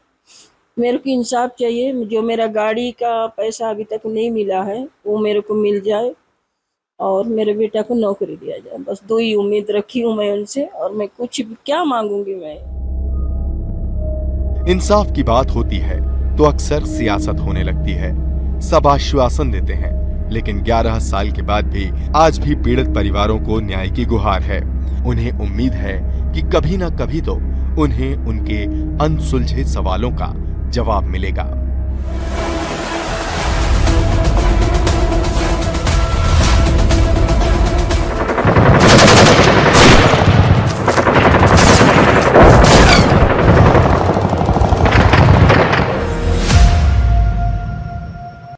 मेरे को इंसाफ चाहिए। जो मेरा गाड़ी का पैसा अभी तक नहीं मिला है वो मेरे को मिल जाए और मेरे बेटा को नौकरी दिया जाए। बस दो ही उम्मीद रखी हूँ मैं उनसे, और मैं कुछ भी क्या मांगूंगी मैं? इंसाफ की बात होती है तो अक्सर सियासत होने लगती है। सब आश्वासन देते हैं, लेकिन 11 साल के बाद भी आज भी पीड़ित परिवारों को न्याय की गुहार है। उन्हें उम्मीद है कि कभी ना कभी तो उन्हें उनके अनसुलझे सवालों का जवाब मिलेगा।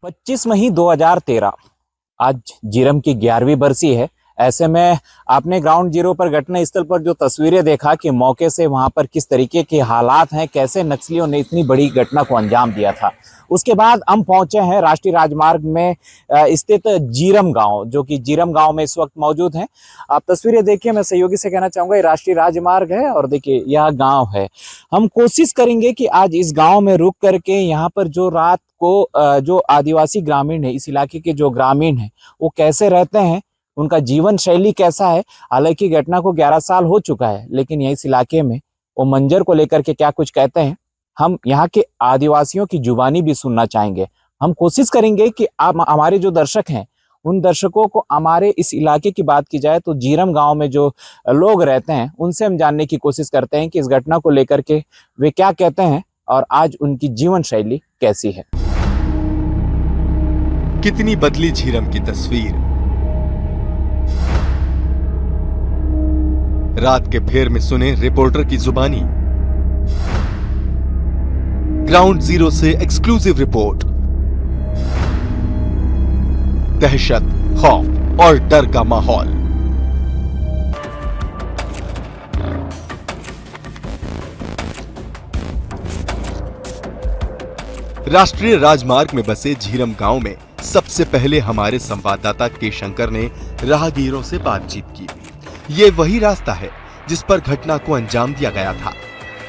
पच्चीस मई 2013 आज जीरम की 11वीं बरसी है। ऐसे में आपने ग्राउंड जीरो पर घटना स्थल पर जो तस्वीरें देखा कि मौके से वहां पर किस तरीके के हालात हैं, कैसे नक्सलियों ने इतनी बड़ी घटना को अंजाम दिया था। उसके बाद हम पहुंचे हैं राष्ट्रीय राजमार्ग में स्थित जीरम गांव, जो कि जीरम गांव में इस वक्त मौजूद हैं। आप तस्वीरें देखिए, मैं सहयोगी से कहना चाहूंगा ये राष्ट्रीय राजमार्ग है और देखिए यह गांव है। हम कोशिश करेंगे कि आज इस गांव में रुक करके यहाँ पर जो रात को जो आदिवासी ग्रामीण है, इस इलाके के जो ग्रामीण है वो कैसे रहते हैं, उनका जीवन शैली कैसा है। हालांकि घटना को 11 साल हो चुका है, लेकिन इस इलाके में वो मंजर को लेकर के क्या कुछ कहते हैं, हम यहाँ के आदिवासियों की जुबानी भी सुनना चाहेंगे। हम कोशिश करेंगे कि आप हमारे जो दर्शक हैं उन दर्शकों को हमारे इस इलाके की बात की जाए तो जीरम गांव में जो लोग रहते हैं उनसे हम जानने की कोशिश करते हैं कि इस घटना को लेकर के वे क्या कहते हैं और आज उनकी जीवन शैली कैसी है। कितनी बदली झीरम की तस्वीर। रात के फेर में सुने रिपोर्टर की जुबानी। ग्राउंड जीरो से एक्सक्लूसिव रिपोर्ट। दहशत, खौफ और डर का माहौल। राष्ट्रीय राजमार्ग में बसे झीरम गांव में सबसे पहले हमारे संवाददाता के शंकर ने राहगीरों से बातचीत की। ये वही रास्ता है जिस पर घटना को अंजाम दिया गया था।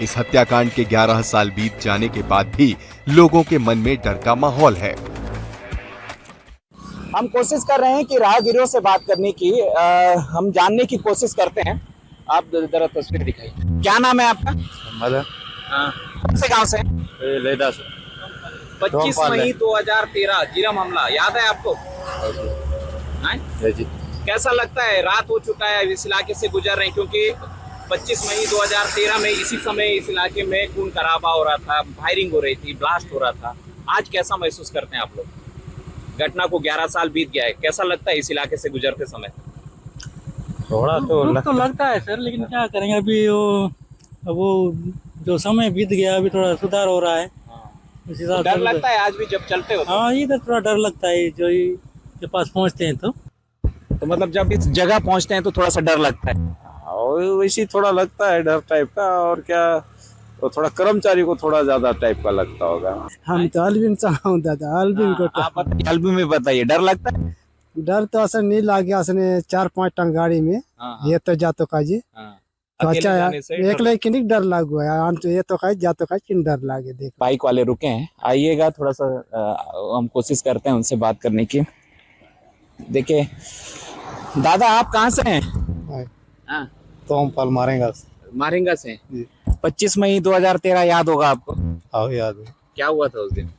इस हत्याकांड के 11 साल बीत जाने के बाद भी लोगों के मन में डर का माहौल है। हम कोशिश कर रहे हैं कि राहगीरों से बात करने की, हम जानने की कोशिश करते हैं। आप जरा तस्वीर दिखाइए। क्या नाम है आपका? मदन। कौन से गांव से? लेदा से। 25 मई 2013 जीरम हमला याद है आपको? जी। कैसा लगता है? रात हो चुका है, इस इलाके से गुजर रहे हैं, क्योंकि 25 मई 2013 में इसी समय इस इलाके में खून खराबा हो रहा था, फायरिंग हो रही थी, ब्लास्ट हो रहा था। आज कैसा महसूस करते हैं आप लोग? घटना को 11 साल बीत गया है, कैसा लगता है इस इलाके से गुजरते समय? थोड़ा तो लगता है सर, लेकिन क्या करेंगे अभी वो जो समय बीत गया, अभी थोड़ा सुधार हो रहा है। उस हिसाब डर से लगता है आज भी जब चलते हो? हाँ, इधर थोड़ा डर लगता है जो के पास पहुंचते हैं तो मतलब जब इस जगह पहुंचते हैं तो थोड़ा सा डर लगता है। और वैसे थोड़ा लगता है डर टाइप का, और क्या तो थोड़ा कर्मचारी को थोड़ा ज्यादा टाइप का लगता होगा। हम तो आलबिन चाहूँ दादा, आलबिन को तो आप बताइए, एल्बम में बताइए, डर लगता है? डर तो असर नहीं लागे, असने 4-5 टन गाड़ी में ये तो जातो काजी तो अच्छा है। एक लेकिन डर लागू है, हम तो ये तो काज जातो काज किन डर लागे। देख बाइक वाले रुके हैं, आइएगा थोड़ा सा हम कोशिश करते हैं उनसे बात करने की। देखिए दादा, आप कहाँ से हैं? तो हम पल मारेंगे मारेंगा से। 25 मई 2013 याद होगा आपको? आओ याद है। क्या हुआ था उस दिन?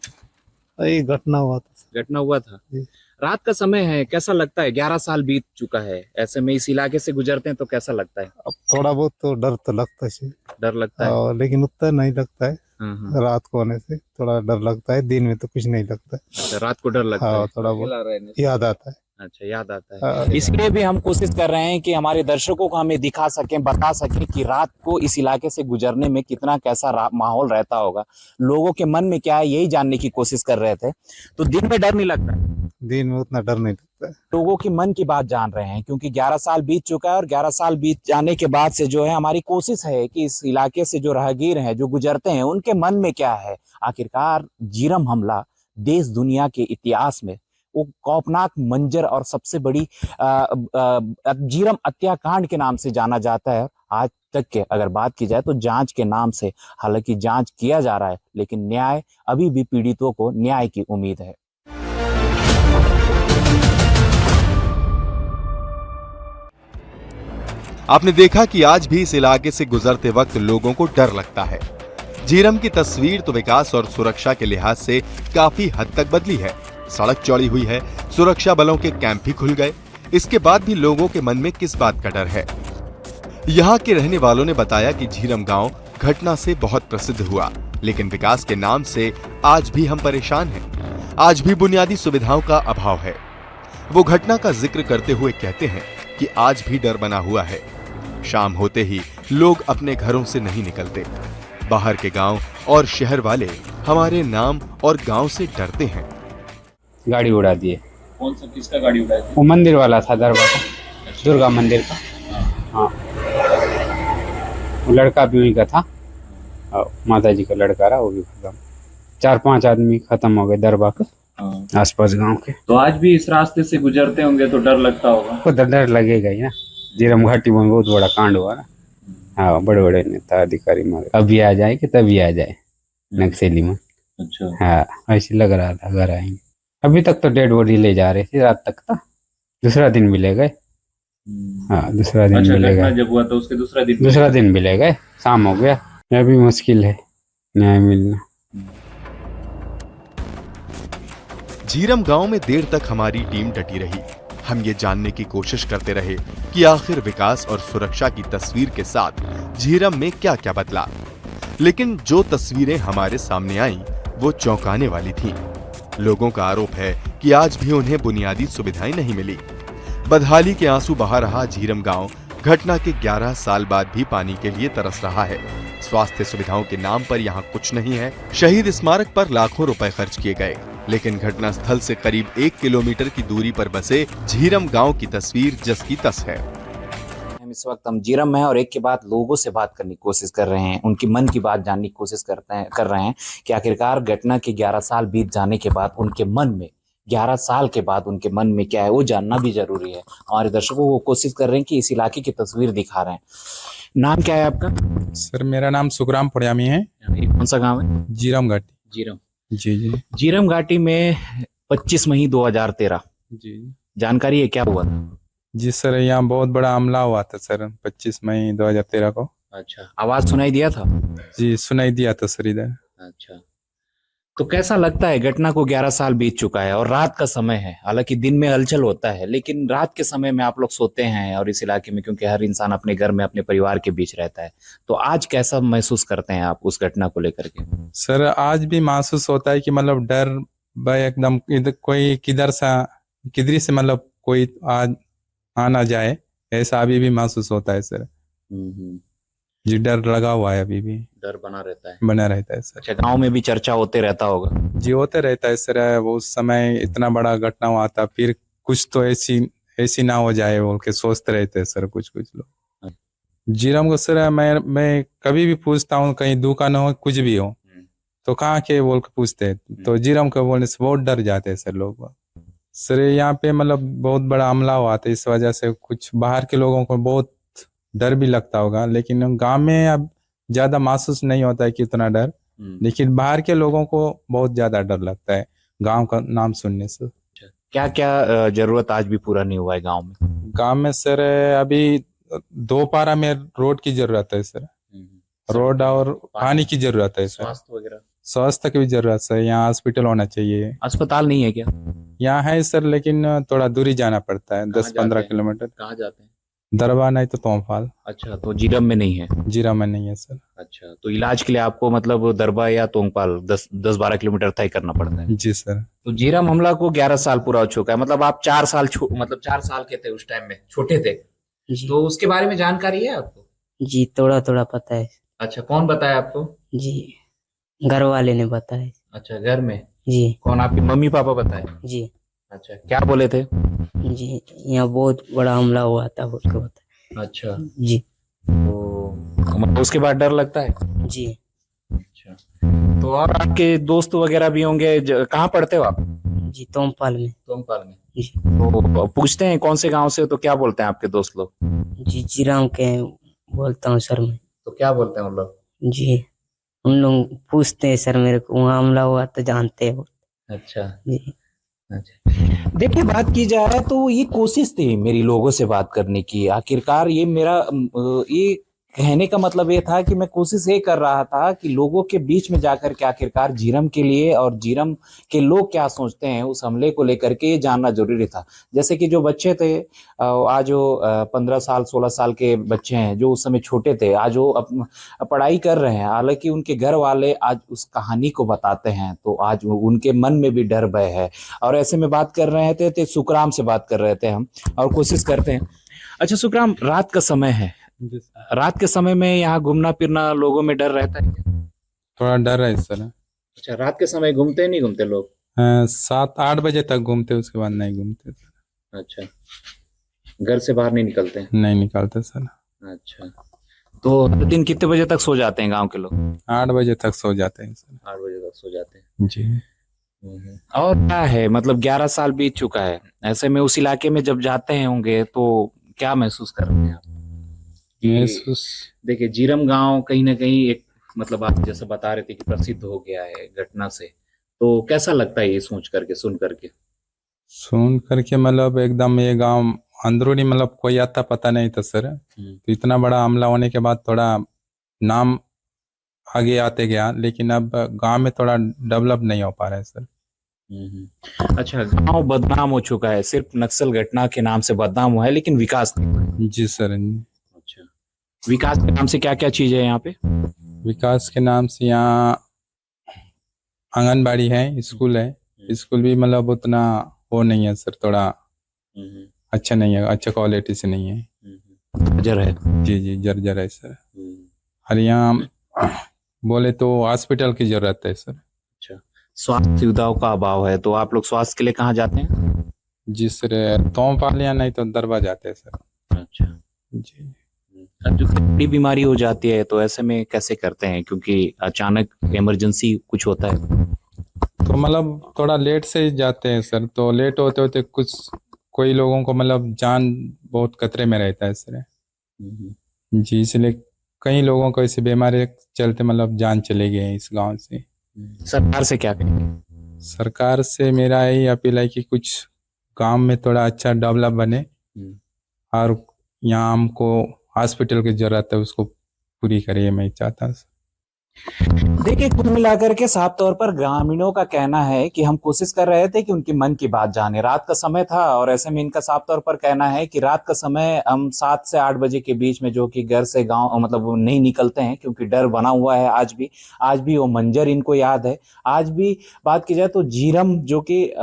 ये घटना हुआ था। घटना हुआ था, जी। रात का समय है, कैसा लगता है? 11 साल बीत चुका है, ऐसे में इस इलाके से गुजरते हैं तो कैसा लगता है? अब थोड़ा बहुत तो डर तो लगता है, डर लगता है? लेकिन उतना नहीं लगता है। हाँ। रात को होने से थोड़ा डर लगता है, दिन में तो कुछ नहीं लगता है। अच्छा, रात को डर लगता है? थोड़ा बहुत याद आता है। अच्छा, याद आता है। इसलिए भी हम कोशिश कर रहे हैं कि हमारे दर्शकों को हमें दिखा सकें, बता सकें कि रात को इस इलाके से गुजरने में कितना कैसा माहौल रहता होगा, लोगों के मन में क्या है, यही जानने की कोशिश कर रहे थे। तो दिन में डर नहीं लगता? दिन में उतना डर नहीं लगता है। लोगों के मन की बात जान रहे हैं, क्योंकि 11 साल बीत चुका है और 11 साल बीत जाने के बाद से जो है हमारी कोशिश है कि इस इलाके से जो राहगीर हैं, जो गुजरते हैं, उनके मन में क्या है। आखिरकार जीरम हमला देश दुनिया के इतिहास में वो खौफनाक मंजर और सबसे बड़ी झीरम हत्याकांड के नाम से जाना जाता है। आज तक के अगर बात की जाए तो जांच के नाम से, हालांकि जांच किया जा रहा है, लेकिन न्याय अभी भी पीड़ितों को न्याय की उम्मीद है। आपने देखा कि आज भी इस इलाके से गुजरते वक्त लोगों को डर लगता है। झीरम की तस्वीर तो विकास और सुरक्षा के लिहाज से काफी हद तक बदली है। सड़क चौड़ी हुई है, सुरक्षा बलों के कैंप भी खुल गए। इसके बाद भी लोगों के मन में किस बात का डर है? यहाँ के रहने वालों ने बताया कि झीरम गांव घटना से बहुत प्रसिद्ध हुआ, लेकिन विकास के नाम से आज भी हम परेशान हैं। आज भी बुनियादी सुविधाओं का अभाव है। वो घटना का जिक्र करते हुए कहते हैं कि आज भी डर बना हुआ है। शाम होते ही लोग अपने घरों से नहीं निकलते। बाहर के गांव और शहर वाले हमारे नाम और गांव से डरते हैं। गाड़ी उड़ा दिए। कौन सा, किसका गाड़ी उड़ाया? वो मंदिर वाला था, दरबार का, दुर्गा मंदिर का। हाँ, वो लड़का भी वहीं का था और माता जी का लड़का रहा, वो भी खत्म। 4-5 आदमी खत्म हो गए दरबार के आसपास गांव के। तो आज भी इस रास्ते से गुजरते होंगे तो डर लगता होगा। तो डर लगेगा ही ना। झीरम घाटी में बहुत बड़ा कांड हुआ ना। हाँ, बड़े बड़े नेता अधिकारी मारे। अभी आ जाए कि तभी आ जाए नक्सली में। अच्छा। हाँ, ऐसे लग रहा था घर आएंगे। अभी तक तो डेड बॉडी ले जा रहे थे, रात तक था। दूसरा दिन भी ले गए। हाँ, दूसरा दिन भी ले गए। जब हुआ तो उसके दूसरा दिन भी ले गए। शाम हो गया। यह भी मुश्किल है न्याय मिलना। झीरम गांव में देर तक हमारी टीम डटी रही। हम ये जानने की कोशिश करते रहे कि आखिर विकास और सुरक्षा की तस्वीर के साथ झीरम में क्या क्या बदला, लेकिन जो तस्वीरें हमारे सामने आईं, वो चौंकाने वाली थीं। लोगों का आरोप है कि आज भी उन्हें बुनियादी सुविधाएं नहीं मिली। बदहाली के आंसू बहा रहा झीरम गांव घटना के 11 साल बाद भी पानी के लिए तरस रहा है। स्वास्थ्य सुविधाओं के नाम पर यहाँ कुछ नहीं है। शहीद स्मारक पर लाखों रुपए खर्च किए गए, लेकिन घटना स्थल से करीब 1 किलोमीटर की दूरी पर बसे झीरम गांव की तस्वीर जस की तस है। इस वक्त हम झीरम में और एक के बाद लोगों से बात करने की कोशिश कर रहे हैं, उनकी मन की बात जानने की कोशिश कर रहे हैं कि आखिरकार घटना के 11 साल बीत जाने के बाद उनके मन में, 11 साल के बाद उनके मन में क्या है, वो जानना भी जरूरी है। हमारे दर्शकों को कोशिश कर रहे हैं कि इस इलाके की तस्वीर दिखा रहे हैं। नाम क्या है आपका? सर, मेरा नाम सुखराम पड़यामी है। कौन सा गाँव है? झीरम घाटी। झीरम। जी। झीरम घाटी में 25 मई 2013 जी। जानकारी है क्या हुआ था? जी सर, यहाँ बहुत बड़ा हमला हुआ था सर 25 मई 2013 को। अच्छा, आवाज सुनाई दिया था? जी, सुनाई दिया था सर इधर। अच्छा, तो कैसा लगता है? घटना को 11 साल बीत चुका है और रात का समय है। हालांकि दिन में हलचल होता है, लेकिन रात के समय में आप लोग सोते हैं और इस इलाके में, क्योंकि हर इंसान अपने घर में अपने परिवार के बीच रहता है, तो आज कैसा महसूस करते हैं आप उस घटना को लेकर के? सर, आज भी महसूस होता है कि मतलब डर भाई एकदम, कोई किधर से मतलब कोई आ ना जाए, ऐसा अभी भी महसूस होता है सर। जी, डर लगा हुआ है, अभी भी डर बना रहता है सर। अच्छा, गांव में भी चर्चा होते रहता होगा? जी, होते रहता है सर। वो उस समय इतना बड़ा घटना हुआ था, फिर कुछ तो ऐसी ना हो जाए बोल के सोचते रहते हैं सर कुछ लोग। झीरम को सर मैं कभी भी पूछता हूँ, कहीं दुकान हो कुछ भी हो तो कहाँ के बोल के पूछते हैं, तो झीरम को बोलने से बहुत डर जाते हैं सर लोग। सर, यहाँ पे मतलब बहुत बड़ा हमला हुआ था, इस वजह से कुछ बाहर के लोगों को बहुत डर भी लगता होगा, लेकिन गांव में अब ज्यादा महसूस नहीं होता है कि इतना डर, लेकिन बाहर के लोगों को बहुत ज्यादा डर लगता है गांव का नाम सुनने से। क्या क्या जरूरत आज भी पूरा नहीं हुआ है गांव में? गांव में सर अभी 2 पारा में रोड की जरूरत है सर। रोड और पानी की जरूरत है सर। स्वास्थ्य वगैरह? स्वास्थ्य की भी जरूरत है। यहाँ हॉस्पिटल होना चाहिए। अस्पताल नहीं है क्या? यहाँ है सर, लेकिन थोड़ा दूरी जाना पड़ता है, 10-15 किलोमीटर। कहाँ जाते हैं? दरबार नहीं तो तोमफाल। अच्छा, तो झीरम में नहीं है? झीरम में नहीं है सर। अच्छा, तो इलाज के लिए आपको मतलब दरबार या तोंगपाल 10-12 किलोमीटर तय करना पड़ता है? जी सर। तो झीरम हमला को 11 साल पूरा हो चुका है, मतलब आप 4 साल के थे उस टाइम में, छोटे थे, तो उसके बारे में जानकारी है आपको? जी, थोड़ा थोड़ा पता है। अच्छा, कौन बताया आपको? जी, घर वाले ने बताया। अच्छा, घर में? जी। कौन, आपके मम्मी पापा बताए? जी। अच्छा, क्या बोले थे? जी, यहाँ बहुत बड़ा हमला हुआ था बोल के बताया। अच्छा जी। तो मतलब उसके बाद डर लगता है? जी। अच्छा, तो और आपके दोस्त वगैरह भी होंगे, कहाँ पढ़ते हो आप? जी तोमपाल में। तोमपाल में। जी तो पूछते हैं कौन से गांव से हो तो क्या बोलते हैं आपके दोस्त लोग? जी जीराम के बोलता हूँ सर मैं। तो क्या बोलते हैं उन लोग? जी उन लोग पूछते हैं सर मेरे को, वहाँ हमला हुआ तो जानते हो। अच्छा। जी अच्छा, देखिए बात की जाए तो ये कोशिश थी मेरी लोगों से बात करने की। आखिरकार ये मेरा ये कहने का मतलब ये था कि मैं कोशिश ये कर रहा था कि लोगों के बीच में जाकर के आखिरकार झीरम के लिए और झीरम के लोग क्या सोचते हैं उस हमले को लेकर के ये जानना जरूरी था। जैसे कि जो बच्चे थे आज जो 15 साल 16 साल के बच्चे हैं जो उस समय छोटे थे, आज वो पढ़ाई कर रहे हैं। हालांकि उनके घर वाले आज उस कहानी को बताते हैं तो आज उनके मन में भी डर भय है। और ऐसे में बात कर रहे थे तो सुखराम से बात कर रहे थे हम और कोशिश करते हैं। अच्छा सुखराम, रात का समय है, रात के समय में यहाँ घूमना फिरना लोगों में डर रहता है क्या? थोड़ा डर है सर। अच्छा, रात के समय घूमते नहीं घूमते लोग? 7-8 बजे तक घूमते, उसके बाद नहीं घूमते सर। अच्छा, घर से बाहर नहीं निकलते? नहीं निकलते सर। अच्छा, तो हर दिन कितने बजे तक सो जाते हैं गांव के लोग? 8 बजे तक सो जाते हैं सर। 8 बजे तक सो जाते हैं जी। और क्या है, मतलब 11 साल बीत चुका है, ऐसे में उस इलाके में जब जाते हैं होंगे तो क्या महसूस कर रहे हैं आप? महसूस देखिए झीरम गांव कहीं ना कहीं एक मतलब आप जैसे बता रहे थे कि प्रसिद्ध हो गया है घटना से, तो कैसा लगता है ये सोच करके सुन करके? मतलब एकदम ये गांव अंदरूनी मतलब कोई आता पता नहीं था सर। तो इतना बड़ा हमला होने के बाद थोड़ा नाम आगे आते गया, लेकिन अब गांव में थोड़ा डेवलप नहीं हो पा रहा है सर। अच्छा, गांव बदनाम हो चुका है, सिर्फ नक्सल घटना के नाम से बदनाम हुआ है लेकिन विकास नहीं। जी सर। अच्छा, विकास के नाम से क्या क्या चीज है यहाँ पे? विकास के नाम से यहाँ आंगनबाड़ी है, स्कूल है। स्कूल भी मतलब उतना वो नहीं है सर, थोड़ा अच्छा नहीं है, अच्छा क्वालिटी से नहीं है, जर्जर है। जी जर्जर है सर। और यहाँ बोले तो हॉस्पिटल की जरूरत है सर। अच्छा, स्वास्थ्य सुविधाओं का अभाव है, तो आप लोग स्वास्थ्य के लिए कहाँ जाते हैं? जी सर, तोमपाल या नहीं तो दरबा जाते हैं सर। अच्छा जी। जो बड़ी बीमारी हो जाती है तो ऐसे में कैसे करते हैं, क्योंकि अचानक इमरजेंसी कुछ होता है? तो मतलब थोड़ा लेट से ही जाते हैं सर, तो लेट होते होते कोई लोगों को मतलब जान बहुत खतरे में रहता है सर। जी, इसलिए कई लोगों को इस बीमारी चलते मतलब जान चले गए हैं इस गांव से। सरकार से क्या कहेंगे? सरकार से मेरा यही अपील है कि कुछ गांव में थोड़ा अच्छा डेवलप बने और यहाँ हमको हॉस्पिटल की जरूरत है, उसको पूरी करिए, मैं चाहता हूँ। देखिए कुल मिलाकर के साफ तौर पर ग्रामीणों का कहना है कि हम कोशिश कर रहे थे कि उनकी मन की बात जाने। रात का समय था और ऐसे में इनका साफ तौर पर कहना है कि रात का समय हम 7 से 8 बजे के बीच में जो कि घर से गांव मतलब वो नहीं निकलते हैं, क्योंकि डर बना हुआ है। आज भी वो मंजर इनको याद है। आज भी बात की जाए तो झीरम जो कि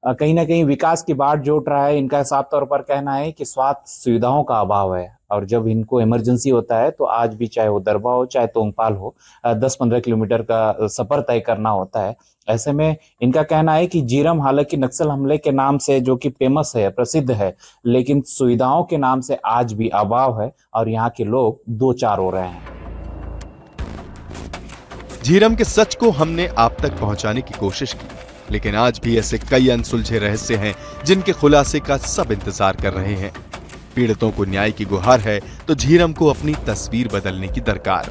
कहीं ना कहीं विकास की बाट जोड़ रहा है, इनका साफ तौर पर कहना है कि स्वास्थ्य सुविधाओं का अभाव है और जब इनको इमरजेंसी होता है तो आज भी चाहे वो दरबा हो चाहे तोंगपाल हो 10-15 किलोमीटर का सफर तय करना होता है। ऐसे में इनका कहना है कि झीरम हालांकि नक्सल हमले के नाम से जो कि फेमस है, प्रसिद्ध है, लेकिन सुविधाओं के नाम से आज भी अभाव है और यहाँ के लोग दो चार हो रहे हैं। झीरम के सच को हमने आप तक पहुंचाने की कोशिश की, लेकिन आज भी ऐसे कई अनसुलझे रहस्य हैं जिनके खुलासे का सब इंतजार कर रहे हैं। पीड़ितों को न्याय की गुहार है तो झीरम को अपनी तस्वीर बदलने की दरकार।